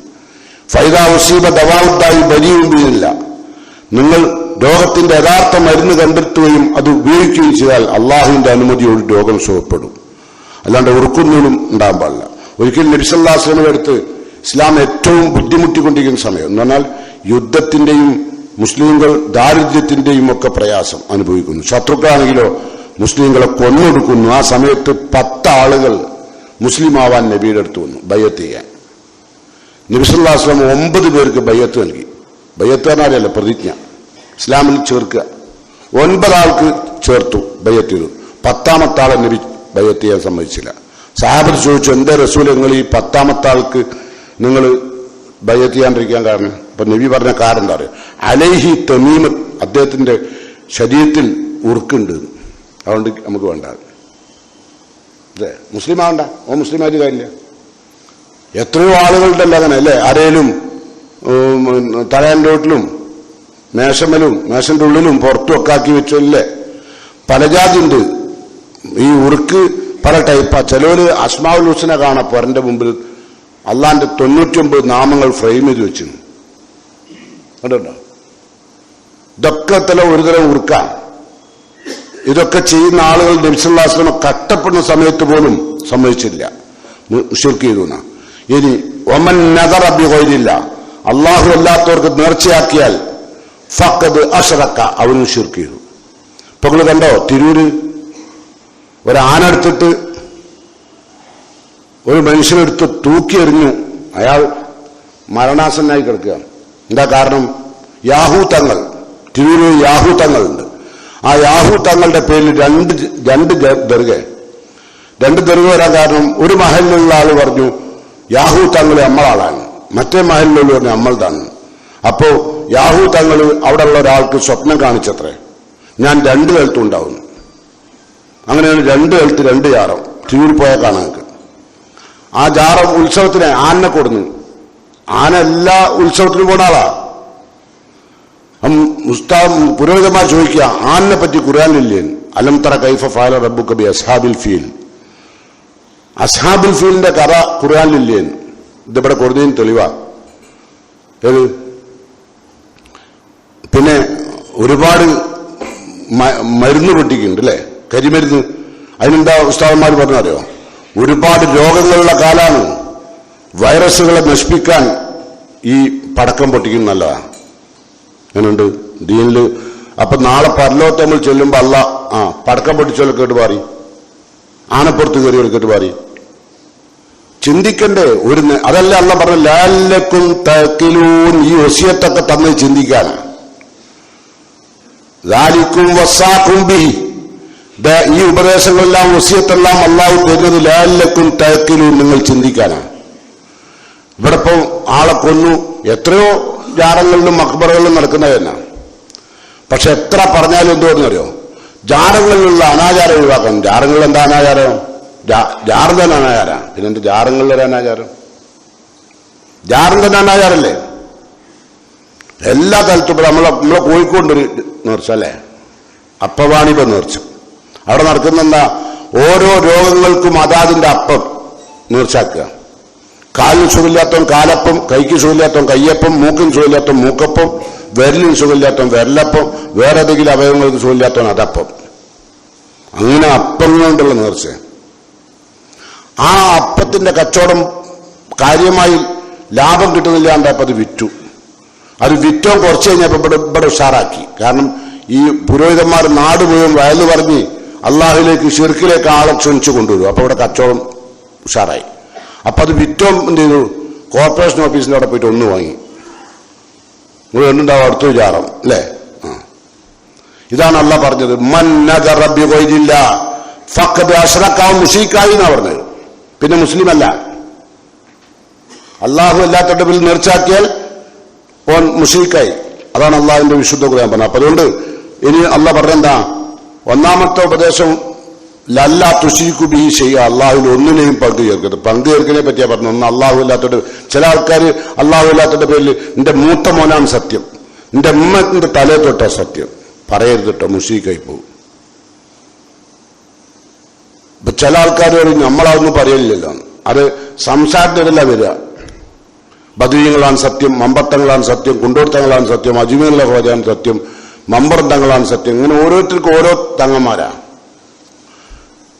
ഫൈദാ ഉസീബ ദവാഉദ്ദാഇ ബരീഉൻ ബിഇല്ല, നിങ്ങൾ രോഗത്തിന്റെ യഥാർത്ഥ മരുന്ന് കണ്ടെത്തുകയും അത് ഉപയോഗിക്കുകയും ചെയ്താൽ അള്ളാഹുവിന്റെ അനുമതിയോട് രോഗം സുഖപ്പെടും. അല്ലാണ്ട് ഉറുക്കുന്നൂലും ഉണ്ടാകാൻ പാടില്ല. ഒരിക്കലും നബി സല്ലല്ലാഹു അലൈഹി വസല്ലം അടുത്ത് ഇസ്ലാം ഏറ്റവും ബുദ്ധിമുട്ടിക്കൊണ്ടിരിക്കുന്ന സമയം എന്ന് പറഞ്ഞാൽ യുദ്ധത്തിന്റെയും മുസ്ലിങ്ങൾ ദാരിദ്ര്യത്തിന്റെയും ഒക്കെ പ്രയാസം അനുഭവിക്കുന്നു. ശത്രുക്കളാണെങ്കിലോ മുസ്ലിങ്ങളെ കൊന്നൊടുക്കുന്നു. ആ സമയത്ത് 10 ആളുകൾ മുസ്ലിം ആവാൻ നബിയുടെ അടുത്ത് വന്നു ബയ്യത്ത് ചെയ്യാൻ. നബി സല്ലല്ലാഹു അലൈഹി വസല്ലം 9 പേർക്ക് ബയ്യത്ത് നൽകി. ബയ്യത്ത് പറഞ്ഞാലല്ല, പ്രതിജ്ഞ, ഇസ്ലാമിൽ ചേർക്കുക. 9 ആൾക്ക് ചേർത്തു, ബയ്യത്ത് ചെയ്തു. 10ാമത്തെ ആളെ നബി ബയ്യത്ത് ചെയ്യാൻ സമ്മതിച്ചില്ല. സഹാബത്ത് ചോദിച്ചു, എന്താ റസൂൽ നിങ്ങൾ ഈ 10ാമത്തെ ആൾക്ക് നിങ്ങൾ ബയ്യത്ത് ചെയ്യാണ്ടിരിക്കാൻ കാരണം? അപ്പൊ നബി പറഞ്ഞ കാരണം എന്താ പറയുക? അലൈഹി തമീമത്ത്, അദ്ദേഹത്തിന്റെ ശരീരത്തിൽ ഉറുക്കുണ്ട്, അതുകൊണ്ട് നമുക്ക് വേണ്ട. അതെ, മുസ്ലിം ആവണ്ട, ഓ മുസ്ലിം ആയിട്ട് കാര്യമില്ല. എത്രയോ ആളുകളുടെ അങ്ങനെ അല്ലേ, ആരേലും തലയൻ്റെ വീട്ടിലും മേശന്റെ ഉള്ളിലും പുറത്തും ഒക്കെ ആക്കി വെച്ചല്ലേ. പല ജാതി ഉണ്ട്. ഈ ഉറുക്ക് പല ടൈപ്പാ. ചിലവര് അസ്മാഉൽ ഹുസ്ന കാണാം പൊരന്റെ മുമ്പിൽ അള്ളാന്റെ 99 നാമങ്ങൾ ഫ്രെയിം ചെയ്ത് വെച്ചു കണ്ടോ. ഇതൊക്കെ ഒരുതരം ഉറുക്ക. ഇതൊക്കെ ചെയ്യുന്ന ആളുകൾ നബി സല്ലല്ലാഹു അലൈഹി വസല്ലം കഷ്ടപ്പെടുന്ന സമയത്ത് പോലും സമ്മതിച്ചില്ല, ശിർക്ക് ചെയ്തു. ഇനി ഒമൻ നദറ ബിഗൈരില്ല, അള്ളാഹു അല്ലാത്തവർക്ക് നേർച്ചയാക്കിയാൽ ഫഖദ് അശ്റക, അവനും ശിർക്ക് ചെയ്തു. ഇപ്പൊ നിങ്ങൾ കണ്ടോ, തിരൂര് ഒരാനെടുത്തിട്ട് ഒരു മനുഷ്യനെടുത്ത് തൂക്കിയെറിഞ്ഞു, അയാൾ മരണാസന്നായി കിടക്കുകയാണ്. എന്താ കാരണം? യാഹൂ തങ്ങൾ, തിരൂര് യാഹൂ തങ്ങളുണ്ട്. ആ യാഹൂ തങ്ങളുടെ പേരിൽ രണ്ട് ദർഗ വരാൻ കാരണം ഒരു മഹലിലുള്ള ആള് പറഞ്ഞു യാഹൂ തങ്ങൾ നമ്മളാളാണ്, മറ്റേ മഹലിലുള്ള പറഞ്ഞു നമ്മളതാണ്. അപ്പോ യാഹൂ തങ്ങൾ അവിടെ ഉള്ള ഒരാൾക്ക് സ്വപ്നം കാണിച്ചത്രേ, ഞാൻ 2 സ്ഥലത്തും ഉണ്ടാവുന്നു. അങ്ങനെയാണ് 2 സ്ഥലത്ത് 2 ജാറം തിരൂർ പോയാൽ കാണാൻ. ആ ജാറം ഉത്സവത്തിന് ആനെ കൊടുന്നു. ആന എല്ലാ ഉത്സവത്തിനും പോണ ആളാ. പുരോഹിതന്മാർ ചോദിക്കുക, ആനെ പറ്റി ഖുർആനിലില്ലേ? അലം തറ കൈഫ ഫഅല റബ്ബുക ബി അസ്ഹാബിൽ ഫീൽ, അസ്ഹാബുൽ ഫീലിന്റെ കഥ ഖുർആനിലില്ലേ? ഇതിവിടെ കൊടുത്തതിന് തെളിവാ. പിന്നെ ഒരുപാട് മരുന്ന് പൊട്ടിക്കുന്നുണ്ട് അല്ലേ, കരിമരുന്ന്. അതിനെന്താ ഉസ്താദന്മാർ പറഞ്ഞറിയോ? ഒരുപാട് രോഗങ്ങളുള്ള കാലാണ്, വൈറസുകളെ നശിപ്പിക്കാൻ ഈ പടക്കം പൊട്ടിക്കുന്ന നല്ലതാണ്. അങ്ങനെയുണ്ട് ദീനില്. അപ്പൊ നാളെ പരലോകത്ത് നമ്മൾ ചെല്ലുമ്പോ അല്ലാഹ് പടക്കം പൊട്ടിച്ചോലെ കേട്ട് പാറി, ആനപ്പുറത്ത് കയറി കേട്ട് പാറി. ചിന്തിക്കണ്ടേ? അതല്ല അല്ലാഹ് പറഞ്ഞ ലഅല്ലക്കും തഅഖിലൂൻ, ഈ വസിയത്തൊക്കെ തന്നെ ചിന്തിക്കാനാണ്. ദാലിക്കും വസാഖും ബിഹി, ഈ ഉപദേശങ്ങളെല്ലാം വസിയത്തെല്ലാം അല്ലാഹു തരുന്നത് ലഅല്ലക്കും തഅഖിലൂൻ, നിങ്ങൾ ചിന്തിക്കാനാണ്. ഇവിടെ ഇപ്പം ആളെ കൊന്നു, എത്രയോ ജാറങ്ങളിലും മക്ബറകളിലും നടക്കുന്നത് തന്നെ. പക്ഷെ എത്ര പറഞ്ഞാലും എന്തോന്നറിയോ? ജാറങ്ങളിലുള്ള അനാചാരം ഒഴിവാക്കണം. ജാറങ്ങളിൽ എന്താ അനാചാരം? ജാറ് തന്നെ അനാചാരം. പിന്നെന്ത് ജാറങ്ങളിലൊരു അനാചാരം? ജാറും തന്നെ അനാചാരല്ലേ എല്ലാ കാലത്തും. നമ്മളെ കോഴിക്കോണ്ടൊരു നേർച്ച അല്ലേ, അപ്പവാണിപ്പ നേർച്ച. അവിടെ നടക്കുന്ന എന്താ? ഓരോ രോഗങ്ങൾക്കും അതാതിന്റെ അപ്പം നേർച്ചാക്കുക. കാലിന് സുഖമില്ലാത്തവൻ കാലപ്പം, കൈക്ക് സുഖമില്ലാത്തവൻ കയ്യപ്പം, മൂക്കിന് സുഖമില്ലാത്തവൻ മൂക്കപ്പം, വിരലിന് സുഖമില്ലാത്തവൻ വിരലപ്പം, വേറെ ഏതെങ്കിലും അവയവങ്ങൾക്ക് സുഖമില്ലാത്തവൻ അതപ്പം. അങ്ങനെ അപ്പങ്ങളുണ്ടുള്ള നേർച്ച. ആ അപ്പത്തിന്റെ കച്ചവടം കാര്യമായി ലാഭം കിട്ടുന്നില്ലാണ്ടപ്പോൾ അത് വിറ്റു. അത് വിറ്റോ കുറച്ച് കഴിഞ്ഞപ്പോൾ ഇവിടെ ഉഷാറാക്കി. കാരണം ഈ പുരോഹിതന്മാർ നാട് മുഴുവൻ വയല് പറഞ്ഞ് അള്ളാഹുലേക്ക് ഷിർക്കിലേക്ക് ആളെ ക്ഷണിച്ചു കൊണ്ടുവരും. അപ്പൊ ഇവിടെ കച്ചവടം ഉഷാറായി. അപ്പൊ അത് വിറ്റോ എന്ത് ചെയ്തു? കോർപ്പറേഷൻ ഓഫീസിന്റെ അവിടെ പോയിട്ട് ഒന്ന് വാങ്ങി. നിങ്ങൾ കണ്ടുണ്ടാവും അടുത്ത വിചാരം അല്ലേ? ഇതാണ് അള്ളാഹ് പറഞ്ഞത്, മൻ നദറ ബിഗൈരില്ലാ ഫഖദ് അശ്റക, മുശ്രിക്കായി എന്നാ പറഞ്ഞത്. പിന്നെ മുസ്ലിം അല്ല. അള്ളാഹു അല്ലാത്തവരുടെ പേരിൽ നേർച്ചാക്കിയാൽ ഓൻ മുശ്രിക്കായി. അതാണ് അള്ളാഹുവിന്റെ വിശുദ്ധ ഖുർആൻ പറഞ്ഞത്. അപ്പൊ അതുകൊണ്ട് ഇനി അള്ളാഹ് പറഞ്ഞെന്താ? ഒന്നാമത്തെ ഉപദേശം ലല്ലാ തുശ്രികു ബിഹി ഷൈഅ, അള്ളാഹുവിൽ ഒന്നിനെയും പങ്കു ചേർക്കരുത്. പങ്കു ചേർക്കലിനെ പറ്റിയാ പറഞ്ഞു. ഒന്ന് അള്ളാഹു ഇല്ലാത്തവരുടെ, ചില ആൾക്കാർ അള്ളാഹു ഇല്ലാത്തവരുടെ പേരിൽ എന്റെ മൂത്ത മോനാണ് സത്യം, എന്റെ ഉമ്മന്റെ തലേ തൊട്ടാ സത്യം, പറയരുത് കേട്ടോ, മുശ്രിക്കായി പോകും. ഇപ്പൊ ചില ആൾക്കാർ പറയും നമ്മളതൊന്നും പറയില്ലല്ലോ. അത് സംസാരത്തിലല്ല വരിക. ബദരീങ്ങളാണ് സത്യം, മമ്പത്തങ്ങളാണ് സത്യം, കുണ്ടോർത്തങ്ങളാണ് സത്യം, അജ്മീറിലെ ഹോജാണ് സത്യം, മമ്പറന്തങ്ങളാണ് സത്യം. ഇങ്ങനെ ഓരോരുത്തർക്കും ഓരോ തങ്ങന്മാരാ.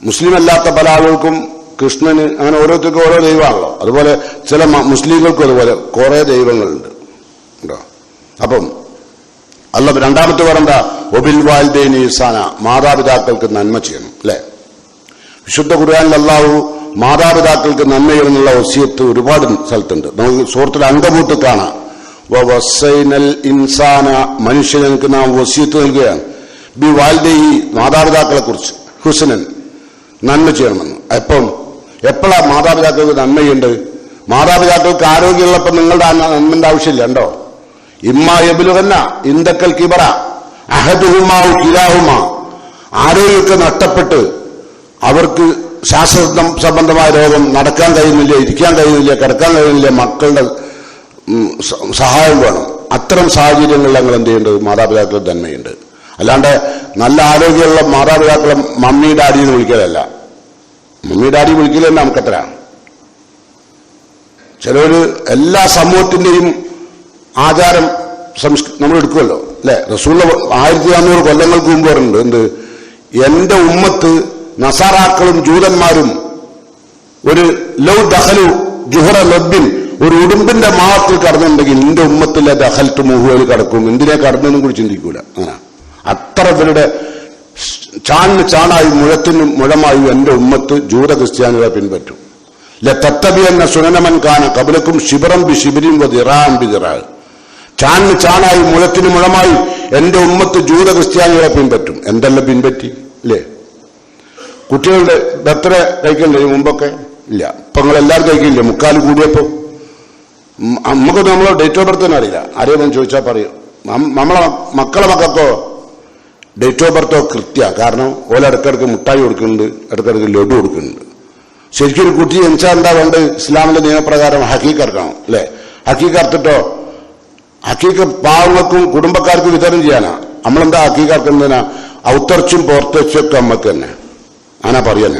മുസ്ലിം അല്ലാത്ത പല ആളുകൾക്കും കൃഷ്ണന് അങ്ങനെ ഓരോരുത്തർക്കും ഓരോ ദൈവമാണല്ലോ. അതുപോലെ ചില മുസ്ലിങ്ങൾക്കും അതുപോലെ കുറെ ദൈവങ്ങളുണ്ട് കേട്ടോ. അപ്പം അല്ല രണ്ടാമത്തെ പറണ്ട ഒബിൽ വാൽദൈനി ഇഹ്സാന, മാതാപിതാക്കൾക്ക് നന്മ ചെയ്യണം അല്ലെ? വിശുദ്ധ ഖുർആനിൽ അല്ലാഹു മാതാപിതാക്കൾക്ക് നന്മ ചെയ്യണമെന്നുള്ള വസിയത്ത് ഒരുപാട് സ്ഥലത്തുണ്ട്. നമുക്ക് സൂറത്തിൽ അങ്കബൂത്ത് കാണാം. വസൈനൽ ഇൻസാന, മനുഷ്യർക്ക് നാം വസിയത്ത് നൽകുകയാണ്. ബി വാൽദൈഹി, മാതാപിതാക്കളെ കുറിച്ച് ഹുസ്നൻ, നന്മ ചെയ്യണമെന്ന്. അപ്പം എപ്പോഴാ മാതാപിതാക്കൾക്ക് നന്മ ചെയ്യേണ്ടത്? മാതാപിതാക്കൾക്ക് ആരോഗ്യമുള്ളപ്പോൾ നിങ്ങളുടെ നന്മന്റെ ആവശ്യമില്ല. ഉണ്ടോ? ഇമ്മാ യബ്ലുഗന്ന ഇൻദക്കൽ കിബറ അഹദുഹുമാ ഔ കിലാഹുമാ, ആരോഗ്യമൊക്കെ നഷ്ടപ്പെട്ട് അവർക്ക് ശ്വാസ സംബന്ധമായ രോഗം, നടക്കാൻ കഴിയുന്നില്ല, ഇരിക്കാൻ കഴിയുന്നില്ല, കിടക്കാൻ കഴിയുന്നില്ല, മക്കളുടെ സഹായം വേണം. അത്തരം സാഹചര്യങ്ങളിൽ ഞങ്ങൾ എന്ത് ചെയ്യേണ്ടത്? മാതാപിതാക്കൾ നന്മയുണ്ട്. അല്ലാണ്ട് നല്ല ആരോഗ്യമുള്ള മാതാപിതാക്കളെ മമ്മി ഡാഡി എന്ന് വിളിക്കലല്ല. Mummy daddy വിളിക്കലെന്നെ നമുക്കത്ര. ചിലവര് എല്ലാ സമൂഹത്തിന്റെയും ആചാരം നമ്മൾ എടുക്കുമല്ലോ അല്ലെ? റസൂലുള്ള 1400 കൊല്ലങ്ങൾക്ക് മുമ്പ് പറഞ്ഞിട്ടുണ്ട് എന്ത്? എന്റെ ഉമ്മത്ത് നസാറാക്കളും ജൂതന്മാരും ഒരു ലൗ ദഖലു ജുഹറ ലബ്ബിൻ, ഒരു ഉടുമ്പിന്റെ മാളത്തിൽ കടന്നുണ്ടെങ്കിൽ എന്റെ ഉമ്മത്തിലെ ദഖൽത്തു മുഹുവൽ കടക്കും. എന്തിനെ കടന്നെന്നും കൂടി ചിന്തിക്കൂല. അങ്ങനെ അത്ര ഇവരുടെ ചാണിന് ചാണായും മുഴത്തിന് മുഴമായും എന്റെ ഉമ്മത്ത് ജൂത ക്രിസ്ത്യാനികളെ പിൻപറ്റും. ലതത്തബിയന്ന സുനനമൻ കാന ഖബ്ലക്കും ശിബറൻ ബി ശിബിരിൻ വദിറാൻ ബി ദിറാ, ചാണിന് ചാണായും മുഴത്തിന് മുഴമായി എന്റെ ഉമ്മത്ത് ജൂത ക്രിസ്ത്യാനികളെ പിൻപറ്റും. എന്തെല്ലാം പിൻപറ്റി അല്ലേ? കുട്ടികളുടെ ബർത്ത്ഡേ കഴിക്കണ്ടേ മുമ്പൊക്കെ? ഇല്ല. ഇപ്പൊ നിങ്ങളെല്ലാവരും കഴിക്കില്ലേ? മുക്കാൽ കൂടിയപ്പോ നമുക്കൊന്നും നമ്മളെ ഡേറ്റ് ഓഫ് ബർത്ത് തന്നെ അറിയില്ല. ആരെയും ചോദിച്ചാൽ പറയും. നമ്മളെ മക്കളെ മക്കൾക്കോ ഡേറ്റ് ഓഫ് ബർത്തോ കൃത്യ. കാരണം ഓല ഇടക്കിടക്ക് മുട്ടായി കൊടുക്കുന്നുണ്ട്, ഇടക്കിടക്ക് ലഡു കൊടുക്കുന്നുണ്ട്. ശരിക്കും ഒരു കുട്ടി ജനിച്ചാൽ എന്താ വേണ്ടത്? ഇസ്ലാമിന്റെ നിയമപ്രകാരം ഹക്കീക്ക് ഇറക്കണം അല്ലെ? ഹക്കീക്ക് അറുത്തിട്ടോ ഹക്കീക്ക് പാവങ്ങൾക്കും കുടുംബക്കാർക്കും വിതരണം ചെയ്യാനാ. നമ്മളെന്താ ഹക്കീക്ക് ഇറക്കുന്നതിനാ? ഔത്തർച്ചും പോർത്തർച്ചും ഒക്കെ അമ്മക്ക് തന്നെ. അങ്ങനെ പറയാൻ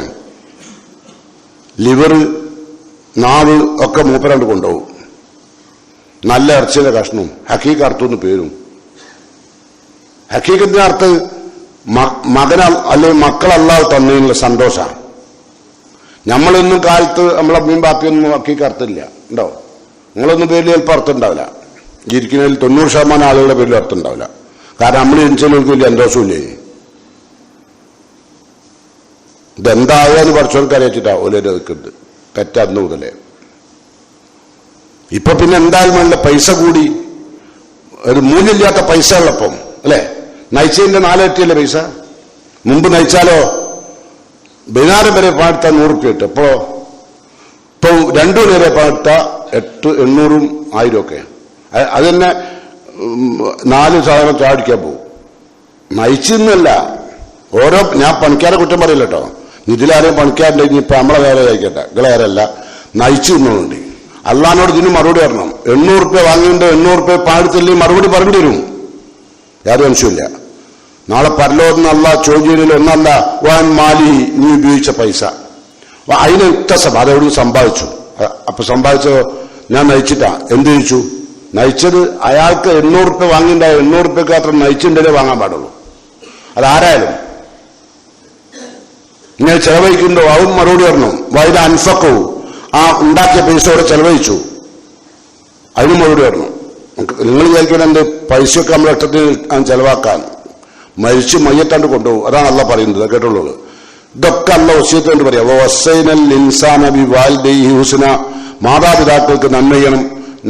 ലിവർ, നാവ് ഒക്കെ മൂപ്പരാണ്ട് കൊണ്ടുപോകും. നല്ല ഇറച്ചിയുടെ കഷ്ണവും ഹക്കീക്ക് അർത്ഥമെന്ന് പേരും. ഹക്കീക്കത്തിന്റെ അർത്ഥ മകന അല്ലെങ്കിൽ മക്കളല്ലാതെ തന്നതിനുള്ള സന്തോഷമാണ്. നമ്മളൊന്നും കാലത്ത് നമ്മളെ അമ്മയും ബാപ്പിയൊന്നും ഹക്കീക്ക് അർത്ഥമില്ല. ഉണ്ടോ? നിങ്ങളൊന്നും പേരിൽ ചിലപ്പോൾ അർത്ഥം ഉണ്ടാവില്ല. ഇരിക്കുന്നതിൽ 90% ആളുകളുടെ പേരിൽ അർത്ഥം ഉണ്ടാവില്ല. കാരണം നമ്മൾ ജനിച്ചവർക്ക് വലിയ സന്തോഷമില്ലേ. ഇതെന്തായാലും വർഷങ്ങൾക്ക് അറിയിച്ചിട്ടാ ഓലേ നിൽക്കുന്നുണ്ട് പെറ്റ അന്ന് മുതലേ. ഇപ്പൊ പിന്നെ എന്തായാലും വേണ്ട പൈസ കൂടി, ഒരു മൂല്യമില്ലാത്ത പൈസ ഉള്ളപ്പം അല്ലെ? നയിച്ചതിന്റെ 4 ഇരട്ടിയല്ലേ പൈസ. മുമ്പ് നയിച്ചാലോ ബൈനാരം വരെ പാടുത്ത 100 റുപ്യ കിട്ടും. ഇപ്പൊ 2 മണി വരെ പാടുത്ത 800-800 1000 ഒക്കെ. അത് തന്നെ 4 സാധനം ചാടിക്കാൻ പോകും. നയിച്ചെന്നല്ല. ഓരോ ഞാൻ പണിക്കാരെ കുറ്റം പറയില്ല കേട്ടോ. ഇതിലാരെയും പണിക്കാരുണ്ടെങ്കിൽ ഇപ്പൊ നമ്മളെ വേറെ ആയിക്കട്ടെ, നിങ്ങളേരല്ല നയിച്ചു നിന്നുകൊണ്ട് അള്ളഹാനോട് ഇതിന് മറുപടി പറയണം. 800 റുപ്യ വാങ്ങിയിട്ട് 800 റുപ്യ പാടത്തില്ലെങ്കിൽ മറുപടി പറയേണ്ടി വരും. യാതൊരു അംശമില്ല. നാളെ പരലോകത്ത് അല്ലാഹ് ചോദ്യത്തിൽ ഒന്നല്ല വാൻ മാലി നീ ഉപയോഗിച്ച പൈസ അതിന് ഇക്തസബ് അതെവിടെ സമ്പാദിച്ചു. അപ്പൊ സമ്പാദിച്ചോ ഞാൻ നയിച്ചിട്ടാ. എന്ത് ചോദിച്ചു? നയിച്ചത് അയാൾക്ക് 800 രൂപ വാങ്ങിണ്ടായ 800 രൂപയ്ക്ക് അത്ര നയിച്ചിട്ടുണ്ടേ വാങ്ങാൻ പാടുള്ളൂ. അതാരായാലും ഇങ്ങനെ ചെലവഴിക്കുന്നുണ്ടോ അവൻ മറുപടി പറഞ്ഞു. വൈദ അൻഫക്കവും ആ ഉണ്ടാക്കിയ പൈസയോടെ ചെലവഴിച്ചു, അതിന് മറുപടി പറഞ്ഞു. നിങ്ങൾ വിചാരിക്കണം എന്ത് പൈസയൊക്കെ നമ്മളെ ഇഷ്ടത്തിന് ചെലവാക്കാൻ, മരിച്ച് മയ്യത്താണ്ട് കൊണ്ടുപോകും. അതാണ് അള്ളാഹ് പറയുന്നത്. കേട്ടുള്ളൂ. ഇതൊക്കെ അള്ളാഹ് വസിയത്ത് കൊണ്ട് പറയാം. വസൈനൽ ഇൻസാന ബിവാലിദൈഹി ഹുസ്ന, മാതാപിതാക്കൾക്ക് നന്മ ചെയ്യണം.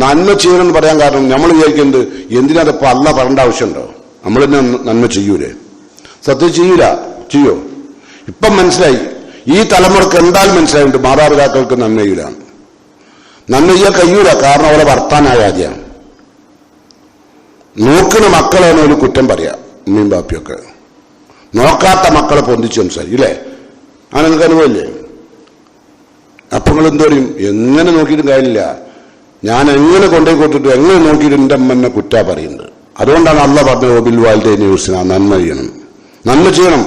നന്മ ചെയ്യണം എന്ന് പറയാൻ കാരണം നമ്മൾ വിചാരിക്കുന്നത് എന്തിനാണിപ്പോ അള്ളാഹ് പറയേണ്ട ആവശ്യമുണ്ടോ? നമ്മൾ തന്നെ നന്മ ചെയ്യൂലേ? സത്യം ചെയ്യൂല. ചെയ്യോ? ഇപ്പം മനസ്സിലായി. ഈ തലമുറക്ക് എന്തായാലും മനസ്സിലായിട്ടുണ്ട് മാതാപിതാക്കൾക്ക് നന്മ ചെയ്യൂല. നന്മ ചെയ്യാൻ കഴിയൂല. കാരണം അവരെ വർത്താനായ ആദ്യം നോക്കുന്ന മക്കളാണ് ഒരു കുറ്റം പറയാ. ഉമ്മയും ബാപ്പിയൊക്കെ നോക്കാത്ത മക്കളെ പൊന്തിച്ച് സംസാരിക്കും ഇല്ലേ? അങ്ങനെ നിങ്ങൾക്ക് അനുഭവമില്ലേ? അപ്പൊ നിങ്ങൾ എന്തോ പറയും, എങ്ങനെ നോക്കിയിട്ടും കാര്യമില്ല, ഞാൻ എങ്ങനെ കൊണ്ടേ കൊടുത്തിട്ട് എങ്ങനെ നോക്കിയിട്ട് എന്റെ അമ്മനെ കുറ്റാ പറയുന്നത്. അതുകൊണ്ടാണ് അള്ളാഹ് പറഞ്ഞത് ഓബിൽ വാലിദൈനി ഹുസ്ന, നന്മ ചെയ്യണം, നന്മ ചെയ്യണം.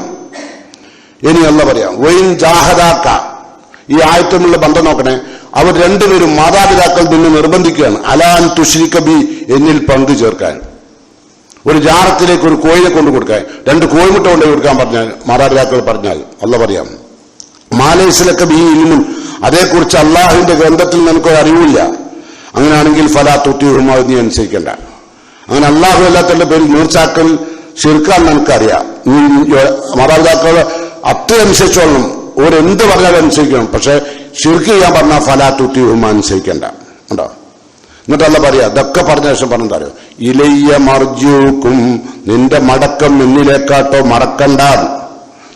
ഇനി അള്ളാഹ് പറയാം വൈൻ ജാഹദാക്ക, ഈ ആയത്തുമുള്ള ബന്ധം നോക്കണേ. അവർ രണ്ടുപേരും മാതാപിതാക്കൾ നിന്ന് നിർബന്ധിക്കുകയാണ് അലാൻ തുശ്രിക ബി, എന്നിൽ പങ്കു ചേർക്കാൻ. ഒരു ജാറത്തിലേക്ക് ഒരു കോഴിനെ കൊണ്ടു കൊടുക്കാൻ, 2 കോഴിമുട്ട കൊണ്ടു കൊടുക്കാൻ പറഞ്ഞാൽ മാതാപിതാക്കൾ പറഞ്ഞാൽ അള്ളാഹ് പറയാം മാലൈസിലൊക്കെ ബി ഇൽമുൻ, അതേക്കുറിച്ച് അള്ളാഹുവിന്റെ ഗ്രന്ഥത്തിൽ നിനക്കൊരു അറിവില്ല. അങ്ങനെയാണെങ്കിൽ ഫലാ തുത്തിഹുമാ, നീ അനുസരിക്കേണ്ട. അങ്ങനെ അള്ളാഹു അല്ലാത്തതിന്റെ പേരിൽ നീർച്ചാക്കൽ ശിർക്കാൻ നിനക്കറിയാം. മാതാപിതാക്കൾ അത്ര അനുസരിച്ചോളണം, ഓരെന്ത് പറഞ്ഞാലും അനുസരിക്കണം. പക്ഷെ ശിർക്ക് ചെയ്യാൻ പറഞ്ഞാൽ ഫലാ തുത്തിഹുമാ, അനുസരിക്കേണ്ട. ഉണ്ടോ? എന്നിട്ട് അല്ല പറയാ, ഇതൊക്കെ പറഞ്ഞ ശേഷം പറഞ്ഞിട്ട് അറിയോ, ഇലയ്യ മർജൂക്കും, നിന്റെ മടക്കം എന്നിലേക്കാട്ടോ, മറക്കണ്ട.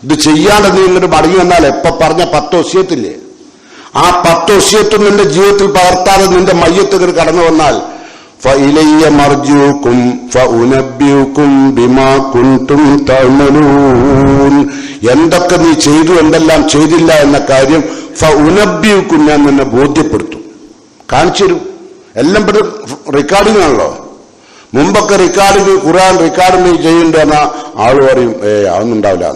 ഇത് ചെയ്യാതെ നീ ഇങ്ങോട്ട് മടങ്ങി വന്നാൽ എപ്പൊ പറഞ്ഞ 10 വസിയത്തില്ലേ, ആ 10 വസിയത്തും നിന്റെ ജീവിതത്തിൽ പകർത്താതെ നിന്റെ മയ്യത്ത് കടന്നു വന്നാൽ ഫഇലയ്യ മർജൂക്കും ഫഉനബ്ബിയുക്കും ബിമാ കുൻതും തഅമലൂൻ, എന്തൊക്കെ നീ ചെയ്തു എന്തെല്ലാം ചെയ്തില്ല എന്ന കാര്യം ഫഉനബ്ബിയുക്കും, ഞാൻ നിന്നെ ബോധ്യപ്പെടുത്തും, കാണിച്ചു തരും. എല്ലാം റെക്കോർഡിംഗ് ആണല്ലോ. മുമ്പൊക്കെ റെക്കോർഡിംഗ് ഖുർആൻ റെക്കോർഡിംഗ് ചെയ്യുന്നുണ്ടെന്ന ആള് പറയും അതൊന്നും ഉണ്ടാവില്ല.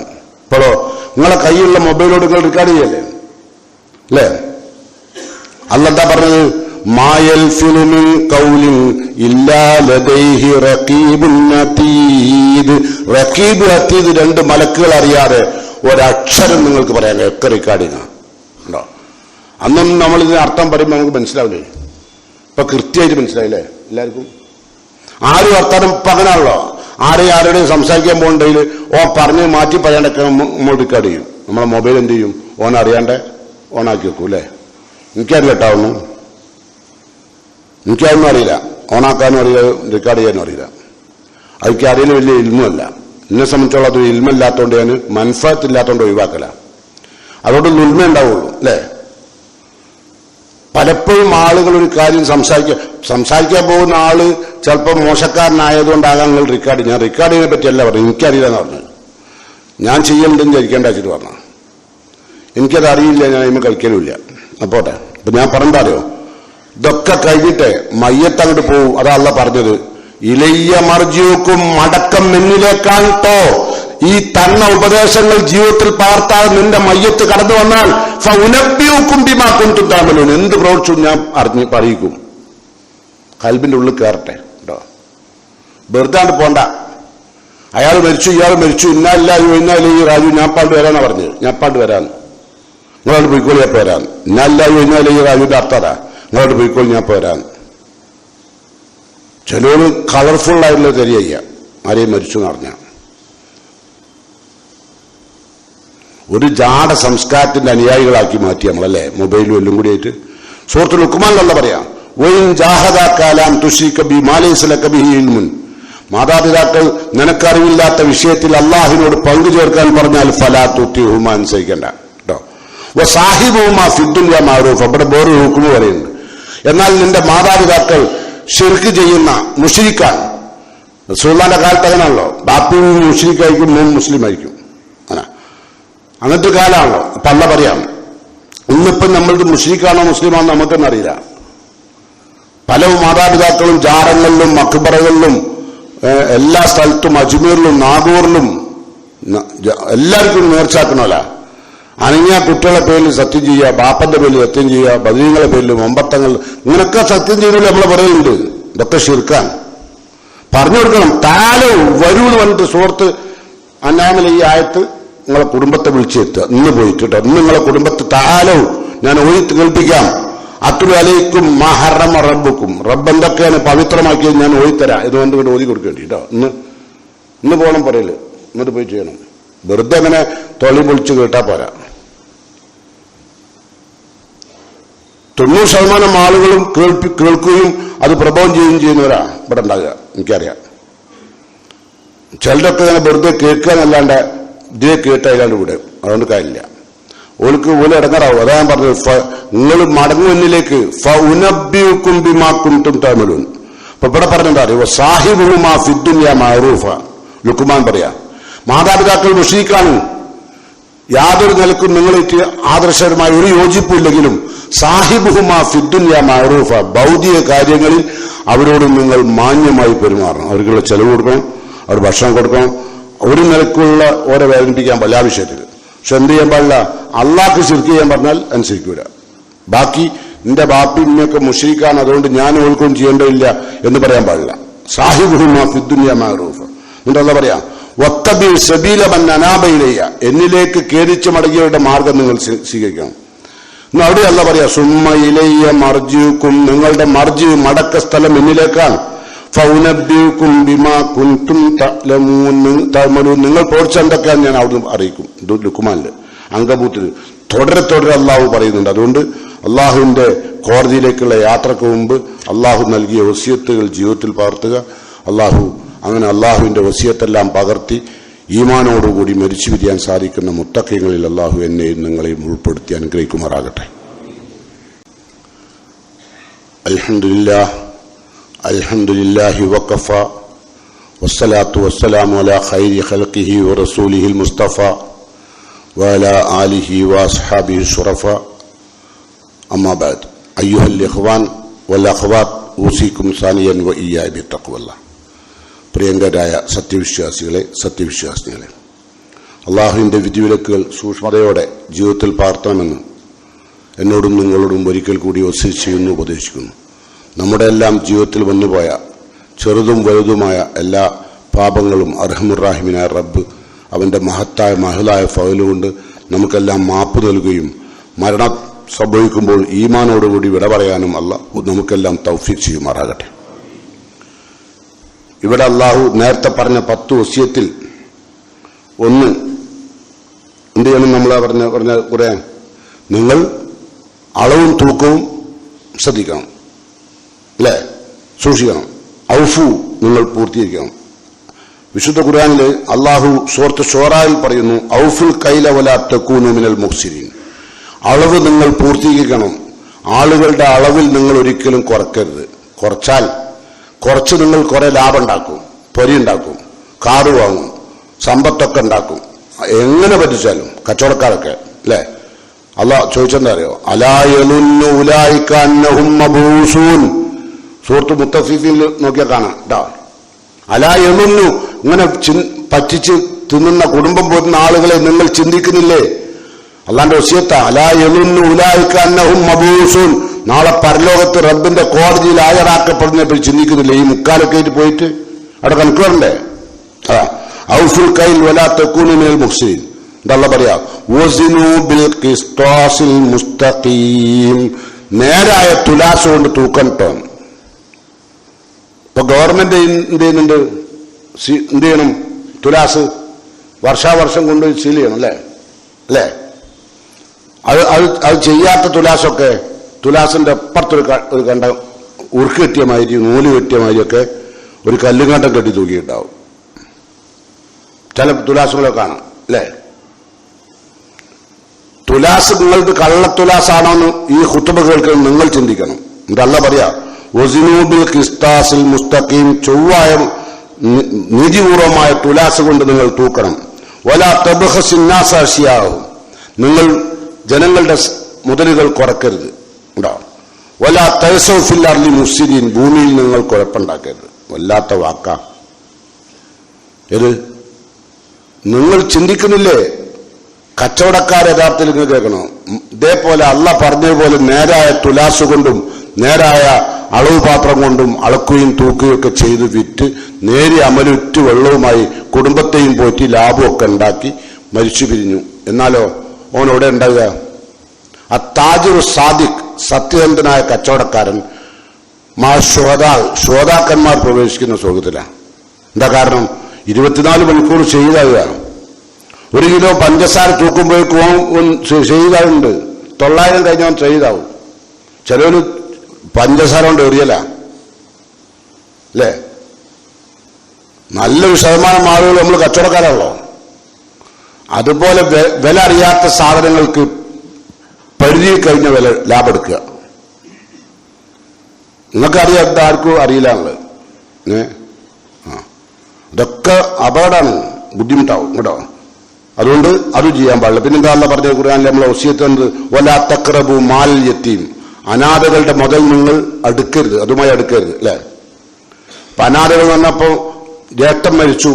ഇപ്പോഴോ നിങ്ങളെ കയ്യിലുള്ള മൊബൈലോട് നിങ്ങൾ റെക്കോർഡ് ചെയ്യല്ലേ അല്ലേ? അല്ലെന്താ പറഞ്ഞത്, മായൽഫിലു മിൻ ഖൗലിൻ ഇല്ലാ ലദൈഹി റഖീബുൻ അതീദ്. റഖീബ് അതീദ് 2 മലക്കുകൾ അറിയാതെ ഒരക്ഷരം നിങ്ങൾക്ക് പറയാൻ ഒക്കെ റെക്കോർഡിംഗ് ഉണ്ടോ? അന്നൊന്നും നമ്മളിതിന് അർത്ഥം പറയുമ്പോൾ നമുക്ക് മനസ്സിലാവില്ലേ? ഇപ്പൊ കൃത്യമായിട്ട് മനസ്സിലായില്ലേ എല്ലാവർക്കും? ആരും വർത്താനം ഇപ്പൊ അങ്ങനെയാണല്ലോ. ആരുടെയും സംസാരിക്കാൻ പോകണ്ടെങ്കിൽ പറഞ്ഞ് മാറ്റി പറയാനൊക്കെ നമ്മൾ റെക്കോർഡ് ചെയ്യും. നമ്മളെ മൊബൈൽ എന്ത് ചെയ്യും, അറിയാണ്ട് ഓണാക്കി വെക്കും അല്ലേ? എനിക്കറിയില്ല കേട്ടാവുന്നു, എനിക്കതൊന്നും അറിയില്ല. ഓണാക്കാനും അറിയില്ല, റെക്കോർഡ് ചെയ്യാനും അറിയില്ല. അതൊക്കെ അറിയുന്ന വലിയ ഇൽമല്ല. എന്നെ സംബന്ധിച്ചോളം അത് ഇൽമല്ലാത്തതുകൊണ്ട് ഞാൻ മൻഫഅത്തില്ലാത്തതുകൊണ്ട് ഒഴിവാക്കല. അതുകൊണ്ട് ഉൽമ ഉണ്ടാവുള്ളൂ അല്ലേ? പലപ്പോഴും ആളുകൾ ഒരു കാര്യം സംസാരിക്കാൻ പോകുന്ന ആള് ചിലപ്പോൾ മോശക്കാരനായതുകൊണ്ടാകാൻ നിങ്ങൾ റെക്കോർഡ്, ഞാൻ റെക്കോർഡിങ്ങിനെ പറ്റിയല്ല പറഞ്ഞു, എനിക്കറിയില്ല എന്ന് പറഞ്ഞു. ഞാൻ ചെയ്യലുണ്ടെന്ന് ധരിക്കേണ്ട വെച്ചിട്ട് പറഞ്ഞു. എനിക്കത് അറിയില്ല, ഞാൻ അതിന് കഴിക്കലുമില്ല. അപ്പോട്ടെ. അപ്പൊ ഞാൻ പറഞ്ഞാലോ, ഇതൊക്കെ കഴിഞ്ഞിട്ട് മയ്യത്തങ്ങോട്ട് പോവും. അതാ അള്ളാഹ് പറഞ്ഞത്, ഇലയ്യ മർജിയുക്കും, മടക്കം എന്നിലേക്കാട്ടോ. ഈ തന്ന ഉപദേശങ്ങൾ ജീവിതത്തിൽ പകർത്താതെ നിന്റെ മയ്യത്ത് കടന്നു വന്നാൽ ഫഉനബ്ബിയുക്കും ബിമാ കുൻതും തഅമലൂൻ, എന്ത് പ്രവർത്തിച്ചു ഞാൻ പറയിക്കും. കൽബിന്റെ ഉള്ളിൽ കയറട്ടെ കേട്ടോ. വെറുതെ പോണ്ട. അയാൾ മരിച്ചു, ഇയാൾ മരിച്ചു, ഇന്നാലില്ലാഹി റാജു, ഞാൻ പാണ്ട് വരാന്നാ പറഞ്ഞത്. ഞാൻ പാണ്ട് വരാന്ന്, നിങ്ങളോട് പോയിക്കോളി, ഞാൻ പോരാന്ന്. ഇന്നാലില്ലാഹി റാജുവിന്റെ അർത്ഥതാ, നിങ്ങളോട് പോയിക്കോളി, ഞാൻ പോരാന്ന്. ചിലര് കളർഫുൾ ആയിട്ടുള്ള തെരിയ ആരെയും മരിച്ചു എന്ന് പറഞ്ഞ ഒരു ജാട സംസ്കാരത്തിന്റെ അനുയായികളാക്കി മാറ്റി നമ്മളല്ലേ, മൊബൈലും എല്ലാം കൂടിയായിട്ട്. സൂറത്തുൽ ലുഖ്മാനിലല്ല പറയാം, വൈൻ ജാഹദാകാലാം തുശ്രിക ബി മാ ലൈസ ലക ബിഹി ഇൽമുൻ, മാതാപിതാക്കൾ നിനക്കറിവില്ലാത്ത വിഷയത്തിൽ അള്ളാഹിനോട് പങ്കു ചേർക്കാൻ പറഞ്ഞാൽ ഫലാ തുതിഉഹുമാ, അനുസരിക്കണ്ട കേട്ടോ. വസാഹിബുഹുമാ ഫിദ്ദുനിയ മഅറൂഫ്, അവിടെ വേറൊരു ഹുക്മ പറയുന്നുണ്ട്. എന്നാൽ നിന്റെ മാതാപിതാക്കൾ ശിർക്ക് ചെയ്യുന്ന മുശ്രിക്കാണ്. റസൂലുള്ളാഹിന്റെ കാലത്ത് അങ്ങനെയാണല്ലോ, ബാപ്പയും മുശ്രിക്കായിരിക്കും, മുസ്ലിം ആയിരിക്കും. അങ്ങനത്തെ കാലമാണല്ലോ. അപ്പൊ അല്ല പറയാം, ഇന്നിപ്പം നമ്മളുടെ മുശ്രിക്കാണോ മുസ്ലിമാണോ നമുക്ക് തന്നെ അറിയില്ല. പല മാതാപിതാക്കളും ജാറങ്ങളിലും മക്ബറകളിലും എല്ലാ സ്ഥലത്തും അജ്മീറിലും നാഗൂറിലും എല്ലാവർക്കും നേർച്ചാക്കണമല്ല. അനങ്ങിയ കുട്ടികളെ പേരിൽ സത്യം ചെയ്യുക, ബാപ്പന്റെ പേരിൽ സത്യം ചെയ്യുക, ബദരീങ്ങളെ പേരിൽ ഒമ്പത്തങ്ങൾ ഇങ്ങനൊക്കെ സത്യം ചെയ്യുന്നില്ല നമ്മൾ പറയുന്നുണ്ട്. ഇതൊക്കെ ശിർക്കാൻ പറഞ്ഞു കൊടുക്കണം. താലോ വരൂ എന്ന് പറഞ്ഞിട്ട് സുഹൃത്ത് അന്നാമല ഈ ആയത്ത് നിങ്ങളെ കുടുംബത്തെ വിളിച്ചെത്തുക. ഇന്ന് പോയിട്ട് കേട്ടോ, ഇന്ന് നിങ്ങളെ കുടുംബത്തെ താലോ ഞാൻ ഓയിത്ത് കേൾപ്പിക്കാം. അത്തുലു അലൈക്കും മഹറമ റബ്ബുക്കും, റബ്ബ് എന്തൊക്കെയാണ് പവിത്രമാക്കിയത് ഞാൻ ഓയിത്തരാം. ഇതുകൊണ്ട് കൊണ്ട് ഓതി കൊടുക്കേണ്ടി കേട്ടോ. ഇന്ന് പോകണം പറയല്, എന്നിട്ട് പോയി ചെയ്യണം. വെറുതെ അങ്ങനെ തൊളി പൊളിച്ച് കേട്ടാ പോരാ. 90% ആളുകളും കേൾക്കുകയും അത് പ്രബോധം ചെയ്യുകയും ചെയ്യുന്നവരാ ഇവിടെ ഉണ്ടാകുക. എനിക്കറിയാം. ചിലരൊക്കെ ഇങ്ങനെ വെറുതെ കേൾക്കുക എന്നല്ലാണ്ട് ഇതേ കേട്ടതിലാണ്ട് വിടും. അതുകൊണ്ട് കാര്യമില്ല. ഓൾക്ക് ഓല് ഇടങ്ങാറാവും. അതാ ഞാൻ പറഞ്ഞത്, നിങ്ങൾ മടങ്ങും എന്നിലേക്ക് ഫഉനബ്ബിഉകും ബിമാ കുൻതും തഅമലൂൻ. അപ്പൊ ഇവിടെ പറഞ്ഞെന്താ അറിയോ, സാഹിബുഹുമാ ഫിദ്ദുനിയ മഅറൂഫ. ലുക്മാൻ പറയാ, മാതാപിതാക്കൾ മുശ്രിക്കാണ്, യാതൊരു നിലക്കും നിങ്ങളേക്ക് ആദർശപരമായ ഒരു യോജിപ്പില്ലെങ്കിലും സാഹിബുഹുമാ ഫിദ്ദുനിയ മഅറൂഫ, ഭൗതിക കാര്യങ്ങളിൽ അവരോട് നിങ്ങൾ മാന്യമായി പെരുമാറണം. അവർക്കുള്ള ചെലവ് കൊടുക്കണം, അവർ ഭക്ഷണം കൊടുക്കണം. ഒരു നിലക്കുള്ള ഓരോ വേദനിപ്പിക്കാൻ പാടില്ല ആ വിഷയത്തിൽ. പക്ഷെ എന്ത് ചെയ്യാൻ പാടില്ല, അള്ളാഹ്ക്ക് ശിർക്ക് ചെയ്യാൻ പറഞ്ഞാൽ അനുസരിക്കൂല. ബാക്കി നിന്റെ ബാപ്പി ഇന്നൊക്കെ മുശ്രിക്കാണ്, അതുകൊണ്ട് ഞാൻ ഓൾക്കൊന്നും ചെയ്യേണ്ടതില്ല എന്ന് പറയാൻ പാടില്ല. സാഹിബുഹുമാ ഫിദ്ദുനിയ മഅറൂഫ. എന്നിട്ട് അല്ലാഹ് പറയാ, വത്തബി സബീല മൻ അനാബ ഇലയ്യ, എന്നിലേക്ക് ഖേദിച്ച് മടങ്ങിയവരുടെ മാർഗം നിങ്ങൾ സ്വീകരിക്കണം. എന്ന് അവിടെ അല്ലാഹ് പറയാ, സുമ്മ ഇലയ്യ മർജിഉക്കും, നിങ്ങളുടെ മടക്ക സ്ഥലം എന്നിലേക്കാണ്. ഫൗനബ്ബിഉകും ബിമാ കുൻതും തഅമലൂൻ, നിങ്ങൾ പ്രവർത്തിച്ച എന്തൊക്കെയാണ് ഞാൻ അവിടുന്ന് അറിയിക്കും. ലുക്മാനില് അങ്കബൂത്തിൽ തുടരെ അള്ളാഹു പറയുന്നുണ്ട്. അതുകൊണ്ട് അള്ളാഹുവിന്റെ കോടതിയിലേക്കുള്ള യാത്രക്ക് മുമ്പ് അള്ളാഹു നൽകിയ വസിയത്തുകൾ ജീവിതത്തിൽ പകർത്തുക. അങ്ങനെ അള്ളാഹുവിന്റെ വസിയത്തെല്ലാം പകർത്തി ഈമാനോടുകൂടി മരിച്ചു പിരിയാൻ സാധിക്കുന്ന മുത്തഖീങ്ങളിൽ അള്ളാഹു എന്നെയും നിങ്ങളെയും ഉൾപ്പെടുത്തി അനുഗ്രഹിക്കുമാറാകട്ടെ. അൽഹംദുലില്ലാഹി വഖഫ വസ്സലാത്തു വസ്സലാമു അലാ ഖൈരി ഖൽഖിഹി വറസൂലിഹിൽ മുസ്തഫ വഅലാ ആലിഹി വഅസ്ഹാബിഹി ശുറഫ. അമ്മാ ബഅദ്, അയ്യുഹൽ ഇഖ്വാൻ വൽ അഖ്വാത്ത്, ഊസിക്കും സാനിയൻ വഇയ്യായ ബിത്തഖ്വല്ലാഹ്. പ്രിയങ്കരായ സത്യവിശ്വാസികളെ, അള്ളാഹുവിന്റെ വിധിവിലക്കുകൾ സൂക്ഷ്മതയോടെ ജീവിതത്തിൽ പകർത്തണമെന്ന് എന്നോടും നിങ്ങളോടും ഒരിക്കൽ കൂടി വസിയത്ത് ചെയ്യുന്നു, ഉപദേശിക്കുന്നു. നമ്മുടെ എല്ലാം ജീവിതത്തിൽ വന്നുപോയ ചെറുതും വലുതുമായ എല്ലാ പാപങ്ങളും അർഹമുറാഹിമിനായ റബ്ബ് അവന്റെ മഹലായ ഫൗലുകൊണ്ട് നമുക്കെല്ലാം മാപ്പ് നൽകുകയും മരണം സംഭവിക്കുമ്പോൾ ഈമാനോടുകൂടി വിട പറയാനും അല്ലാഹു നമുക്കെല്ലാം തൗഫീഖ് ചെയ്യുമാറാകട്ടെ. ഇവിടെ അള്ളാഹു നേരത്തെ പറഞ്ഞ 10 വസിയത്തിൽ ഒന്ന് എന്ത് ചെയ്യണം? നമ്മൾ പറഞ്ഞ കുറെ നിങ്ങൾ അളവും തൂക്കവും ശ്രദ്ധിക്കണം, അല്ലേ? സൂക്ഷിക്കണം. ഔഫു, നിങ്ങൾ പൂർത്തീകരിക്കണം. വിശുദ്ധ ഖുർആനിൽ അള്ളാഹു സൂറത്ത് ശൂറായിൽ പറയുന്നു, ഔഫുൽ കൈല വലാ തകൂനു മിനൽ മുഖ്സിരീൻ. അളവ് നിങ്ങൾ പൂർത്തീകരിക്കണം. ആളുകളുടെ അളവിൽ നിങ്ങൾ ഒരിക്കലും കുറക്കരുത്. കുറച്ച് നിങ്ങൾ കുറെ ലാഭം ഉണ്ടാക്കും, പൊരി ഉണ്ടാക്കും, കാറ് വാങ്ങും, സമ്പത്തൊക്കെ ഉണ്ടാക്കും. എങ്ങനെ പറ്റിച്ചാലും കച്ചവടക്കാരൊക്കെ, അല്ലേ? അള്ളാഹ് ചോദിച്ചെന്താ അറിയോ? അലാ യളുന്നു ഉലൈക അന്നഹും മബൂസൂൻ. സൂറത്ത് മുത്തഫിഫിൽ നോക്കിയാൽ കാണാം കേട്ടോ. അലാ യളുന്നു, ഇങ്ങനെ പറ്റിച്ച് തിന്നുന്ന കുടുംബം പോരുന്ന ആളുകളെ നിങ്ങൾ ചിന്തിക്കുന്നില്ലേ? അള്ളാന്റെ വസിയത്താ. അലാ യളുന്നു ഉലൈക അന്നഹും മബൂസൂൻ. നാളെ പരലോകത്ത് റബ്ബിന്റെ കോടതിയിൽ ഹാജരാക്കപ്പെടുന്നപ്പോൾ ചിന്തിക്കുന്നില്ല? ഈ മുക്കാലൊക്കെ ആയിട്ട് പോയിട്ട് അവിടെ കണക്ക് വരണ്ടേ? ഔഫുൽ കൈൽ വലാ തകൂനു മിനൽ മുഖ്സിരീൻ. എന്താ പറയാ? വസിനു ബിൽ ഖിസ്താസിൽ മുസ്തഖീം. നേരായ തുലാസ് കൊണ്ട് തൂക്കട്ടോ. ഇപ്പൊ ഗവൺമെന്റ് എന്ത് ചെയ്യുന്നുണ്ട്? എന്ത് ചെയ്യണം? തുലാസ് വർഷാവർഷം കൊണ്ടുപോയി സീൽ ചെയ്യണം, അല്ലേ? അത് ചെയ്യാത്ത തുലാസിന്റെ അപ്പുറത്തൊരു കണ്ട ഉറുക്ക് കെട്ടിയ മാതിരി, നൂല് കെട്ടിയ മാതിരിയൊക്കെ ഒരു കല്ലുകാണ്ടം കെട്ടി തൂക്കിയിട്ടുണ്ടാവും. ചില തുലാസുകളൊക്കെ കാണാം, അല്ലേ? തുലാസ് നിങ്ങളുടെ കള്ളത്തുലാസാണോന്ന് ഈ ഖുത്ബ കേൾക്കുന്നത് നിങ്ങൾ ചിന്തിക്കണം. ഇതല്ല പറയാ, വസിനൂബിൽ ഖിസ്താസിൽ മുസ്തഖീം. ചൊവ്വായ നീതിപൂർവമായ തുലാസ് കൊണ്ട് നിങ്ങൾ തൂക്കണം. വലാ തബ്ഖസിന്നാസ അശ്യാഹും. നിങ്ങൾ ജനങ്ങളുടെ മുതലുകൾ കുറക്കരുത്. വലാ തയസൗ ഫിൽ അർളി മുഫ്സിദീൻ. ഭൂമിയിൽ നിങ്ങൾ കുഴപ്പമുണ്ടാക്കരുത്. വല്ലാത്ത വാക്കാ ഇത്. നിങ്ങൾ ചിന്തിക്കുന്നില്ലേ? കച്ചവടക്കാർ യഥാർത്ഥത്തിൽ നിങ്ങൾ കേൾക്കണം. ഇതേപോലെ അള്ള പറഞ്ഞതുപോലെ നേരായ തുലാസ് കൊണ്ടും നേരായ അളവ് പാത്രം കൊണ്ടും അളക്കുകയും തൂക്കുകയും ഒക്കെ ചെയ്ത് വിറ്റ് നേരിയ അമലുറ്റ് വെള്ളവുമായി കുടുംബത്തെയും പോറ്റി ലാഭമൊക്കെ ഉണ്ടാക്കി മരിച്ചു പിരിഞ്ഞു. എന്നാലോ ഓൻ എവിടെ ഉണ്ടാവുക? ആ താജിറു സാദിഖ്, സത്യസന്ധനായ കച്ചവടക്കാരൻ, ശ്രോതാക്കന്മാർ പ്രവേശിക്കുന്ന സ്വർഗത്തിലാണ്. എന്താ കാരണം? 24 മണിക്കൂർ ചെയ്താവുക. 1 കിലോ പഞ്ചസാര തൂക്കുമ്പോഴേക്കും ചെയ്താവുണ്ട്. 900 കഴിഞ്ഞവൻ ചെയ്താവും. ചിലവന് പഞ്ചസാര കൊണ്ട് എറിയല അല്ലേ? നല്ലൊരു ശതമാനം ആളുകൾ നമ്മൾ കച്ചവടക്കാരാണല്ലോ. അതുപോലെ വില അറിയാത്ത സാധനങ്ങൾക്ക് പരിധി കഴിഞ്ഞ വില ലാഭം എടുക്കുക. നിങ്ങൾക്കറിയാത്ത ആർക്കും അറിയില്ലാന്നുള്ളത്. ഇതൊക്കെ അപകടമാണ്, ബുദ്ധിമുട്ടാവും കേട്ടോ. അതുകൊണ്ട് അത് ചെയ്യാൻ പാടില്ല. പിന്നെന്താ അല്ലാഹു പറഞ്ഞ ഖുർആനിൽ നമ്മളെ വസിയത്ത് എന്നത് വലാ തഖ്റബു മാൽ യതീം, അനാഥകളുടെ മുതൽ നിങ്ങൾ അടുക്കരുത്, അതുമായി അടുക്കരുത് അല്ലെ? അപ്പൊ അനാഥകൾ വന്നപ്പോ ജ്യേഷ്ഠൻ മരിച്ചു,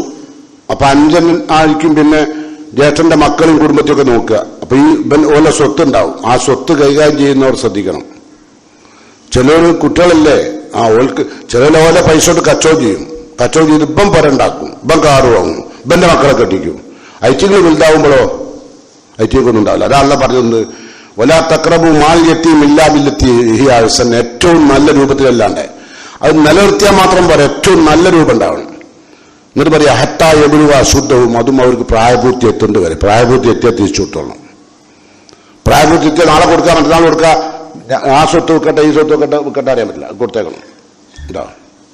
അപ്പൊ അഞ്ചൻ ആയിരിക്കും പിന്നെ ജ്യേഷ്ഠന്റെ മക്കളും കുടുംബത്തെയൊക്കെ നോക്കുക. അപ്പൊ ഈ ഓല സ്വത്ത് ഉണ്ടാവും. ആ സ്വത്ത് കൈകാര്യം ചെയ്യുന്നവർ ശ്രദ്ധിക്കണം. ചിലവര് കുട്ടികളല്ലേ, ഓൾക്ക് ചില ഓല പൈസ കൊണ്ട് കച്ചവടം ചെയ്യും. കച്ചവടം ചെയ്ത് ഇപ്പം പുരണ്ടാക്കും, ഇപ്പം കാറ് വാങ്ങും, ഇവന്റെ മക്കളെ കെട്ടിക്കും. ഐറ്റിങ്ങൾ വലുതാവുമ്പോഴോ ഐറ്റിങ്ങൊന്നും ഉണ്ടാവില്ല. അതാണല്ലോ പറഞ്ഞത് വലാ തഖ്റബു മാൽ യതീം ഇല്ലാ ബില്ലത്തി ഹിയ അഹ്സൻ, ഏറ്റവും നല്ല രൂപത്തിലല്ലാണ്ട്. അത് നിലനിർത്തിയാൽ മാത്രം പോരാ, ഏറ്റവും നല്ല രൂപം ഉണ്ടാവണം. എന്നിട്ട് പറയാ ഹത്താ യബ്ലുഗ അശുദ്ധവും, അതും അവർക്ക് പ്രായപൂർത്തി എത്തേണ്ടി വരെ. പ്രായപൂർത്തി എത്തിയാൽ തിരിച്ചു കൊടുത്തോളണം. പ്രായപൂർത്തി എത്തിയാൽ നാളെ കൊടുക്കുക, മറ്റന്നാൾ കൊടുക്കുക, ആ സ്വത്ത് വെക്കട്ടെ ഈ സ്വത്ത് വെക്കട്ടെ അറിയാൻ പറ്റില്ല, കൊടുത്തേക്കണം.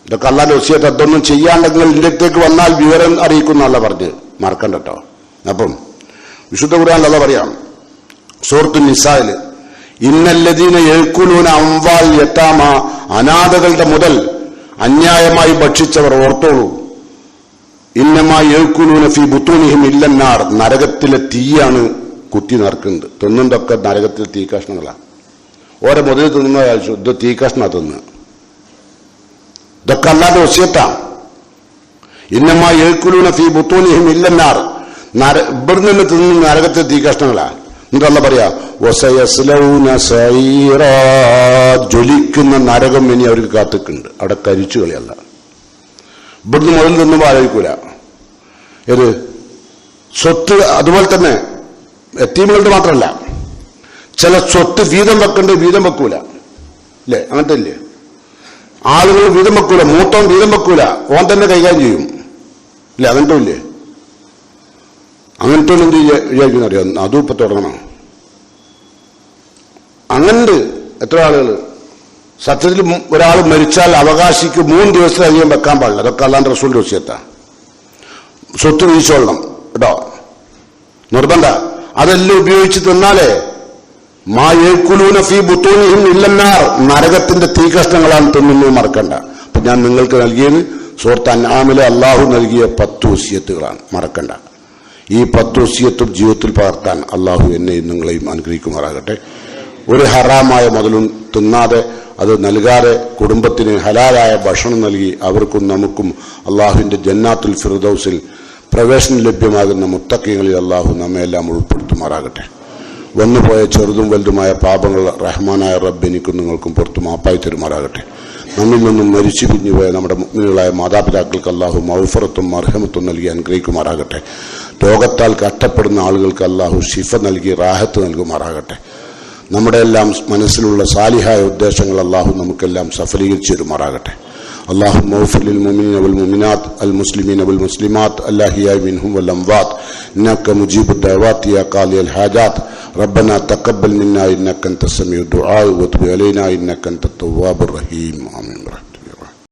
ഇതൊക്കെ അല്ലാതെ വസിയത്ത്. അതൊന്നും ചെയ്യാണ്ടെങ്കിൽ ഇതിന്റെ അടുത്തേക്ക് വന്നാൽ വിവരം അറിയിക്കുന്നല്ല പറഞ്ഞ് മറക്കണ്ട കേട്ടോ. അപ്പം വിശുദ്ധ ഖുർആനിൽ അല്ലാഹു പറയാം സൂറത്തു നിസായില് ഇന്നല്ലദീന യഅ്കുലൂന അംവാൽ യതാമ, അനാഥകളുടെ മുതൽ അന്യായമായി ഭക്ഷിച്ചവർ ഓർത്തോളൂ. ഇന്നമാ യഅ്കുലൂന ഫീ ബുത്തൂനിഹിം ഇല്ലന്നാർ, നരകത്തിലെ തീയാണ് കുത്തി നിറക്കുന്നത്. തിന്നുണ്ടൊക്കെ നരകത്തിലെ തീ കഷ്ണങ്ങളാണ്. ഓരോ മുതൽ തിന്നുന്ന ശുദ്ധ തീ കഷ്ണ തിന്ന്. ഇതൊക്കെ അല്ലാതെ വസിയത്താണ്. ഇന്നമാ യഅ്കുലൂന ഫീ ബുത്തൂനിഹിം ഇല്ലന്നാർ, ഇവിടുന്ന് തന്നെ തിന്നുന്ന നരകത്തിലെ തീ കഷ്ണങ്ങളാ. എന്നിട്ട് അല്ലാഹു പറയാ വസയസ്ലൗന സഈറാ, ജ്വലിക്കുന്ന നരകം ഇനി അവർക്ക് കാത്തിക്കുന്നുണ്ട്. അവിടെ കരിച്ചു കളിയല്ല. ഇവിടുന്ന് മുതൽ തിന്നുമ്പോൾ ആലോചിക്കൂല. ഏത് സ്വത്ത് അതുപോലെ തന്നെ യതീമുകളുടെ മാത്രമല്ല, ചില സ്വത്ത് വീതം വെക്കണ്ടേ വീതം വെക്കൂല അല്ലേ? അങ്ങനത്തെ ഇല്ലേ? ആളുകൾ വീതം വെക്കൂല, മൂത്തോൻ വീതം വെക്കൂല, ഓൻ തന്നെ കൈകാര്യം ചെയ്യും ഇല്ലേ? അങ്ങനത്തെ ഇല്ലേ? അങ്ങനത്തെ എന്ത് വിചാരിക്കുന്ന അറിയാം, അതും ഇപ്പൊ തുടങ്ങണം. അങ്ങനുണ്ട് എത്ര ആളുകൾ. സത്യത്തിൽ ഒരാൾ മരിച്ചാൽ അവകാശിക്ക് 3 ദിവസത്തിലധികം വെക്കാൻ പാടില്ല. അതൊക്കെ അല്ലാണ്ട് റസൂലിന്റെ വസിയത്താ. സ്വത്ത് വീഴ്ചോളണം കേട്ടോ, നിർബന്ധ. അതെല്ലാം ഉപയോഗിച്ച് തിന്നാലേ മാ യഅ്കുലൂന ഫീ ബുത്തൂനിഹിം ഇല്ലന്നാർ, നരകത്തിന്റെ തീ കഷ്ണങ്ങളാണ് തിന്നുന്നത്, മറക്കണ്ട. അപ്പൊ ഞാൻ നിങ്ങൾക്ക് നൽകിയത് സൂറത്ത് അൻആമിലെ അള്ളാഹു നൽകിയ 10 വസിയത്തുകളാണ്, മറക്കണ്ട. ഈ 10 വസിയത്തും ജീവിതത്തിൽ പകർത്താൻ അള്ളാഹു എന്നെയും നിങ്ങളെയും അനുഗ്രഹിക്കുമാറാകട്ടെ. ഒരു ഹറാമായ മുതലും തിന്നാതെ, അത് നൽകാതെ, കുടുംബത്തിന് ഹലാലായ ഭക്ഷണം നൽകി അവർക്കും നമുക്കും അള്ളാഹുവിന്റെ ജന്നാത്തുൽ ഫിർദൗസിൽ പ്രവേശനം ലഭ്യമാകുന്ന മുത്തഖീങ്ങളിൽ അള്ളാഹു നമ്മയെല്ലാം ഉൾപ്പെടുത്തുമാറാകട്ടെ. വന്നുപോയ ചെറുതും വലുതുമായ പാപങ്ങൾ റഹ്മാനായ റബ്ബ് എനിക്കും നിങ്ങൾക്കും പുറത്തു മാപ്പായി തരുമാറാകട്ടെ. നമ്മിൽ നിന്നും മരിച്ചു പിരിഞ്ഞുപോയ നമ്മുടെ മുഅ്മിനുകളായ മാതാപിതാക്കൾക്ക് അള്ളാഹു മഗ്ഫിറത്തും മർഹമത്തും നൽകി അനുഗ്രഹിക്കുമാറാകട്ടെ. രോഗത്താൽ കഷ്ടപ്പെടുന്ന ആളുകൾക്ക് അള്ളാഹു ശിഫ നൽകി റാഹത്ത് നൽകുമാറാകട്ടെ. നമ്മുടെ എല്ലാം മനസ്സിലുള്ള സാലിഹായ ഉദ്ദേശങ്ങൾ അള്ളാഹു നമുക്കെല്ലാം സഫലീകരിച്ചു തരുമാറാകട്ടെ. اللهم اغفر للمؤمنين والمؤمنات المسلمين والمسلمات الأحياء منهم والأموات إنك مجيب الدعوات يا قاضي الحاجات. ربنا تقبل منا إنك أنت السميع الدعاء وتب علينا إنك أنت التواب الرحيم. آمين.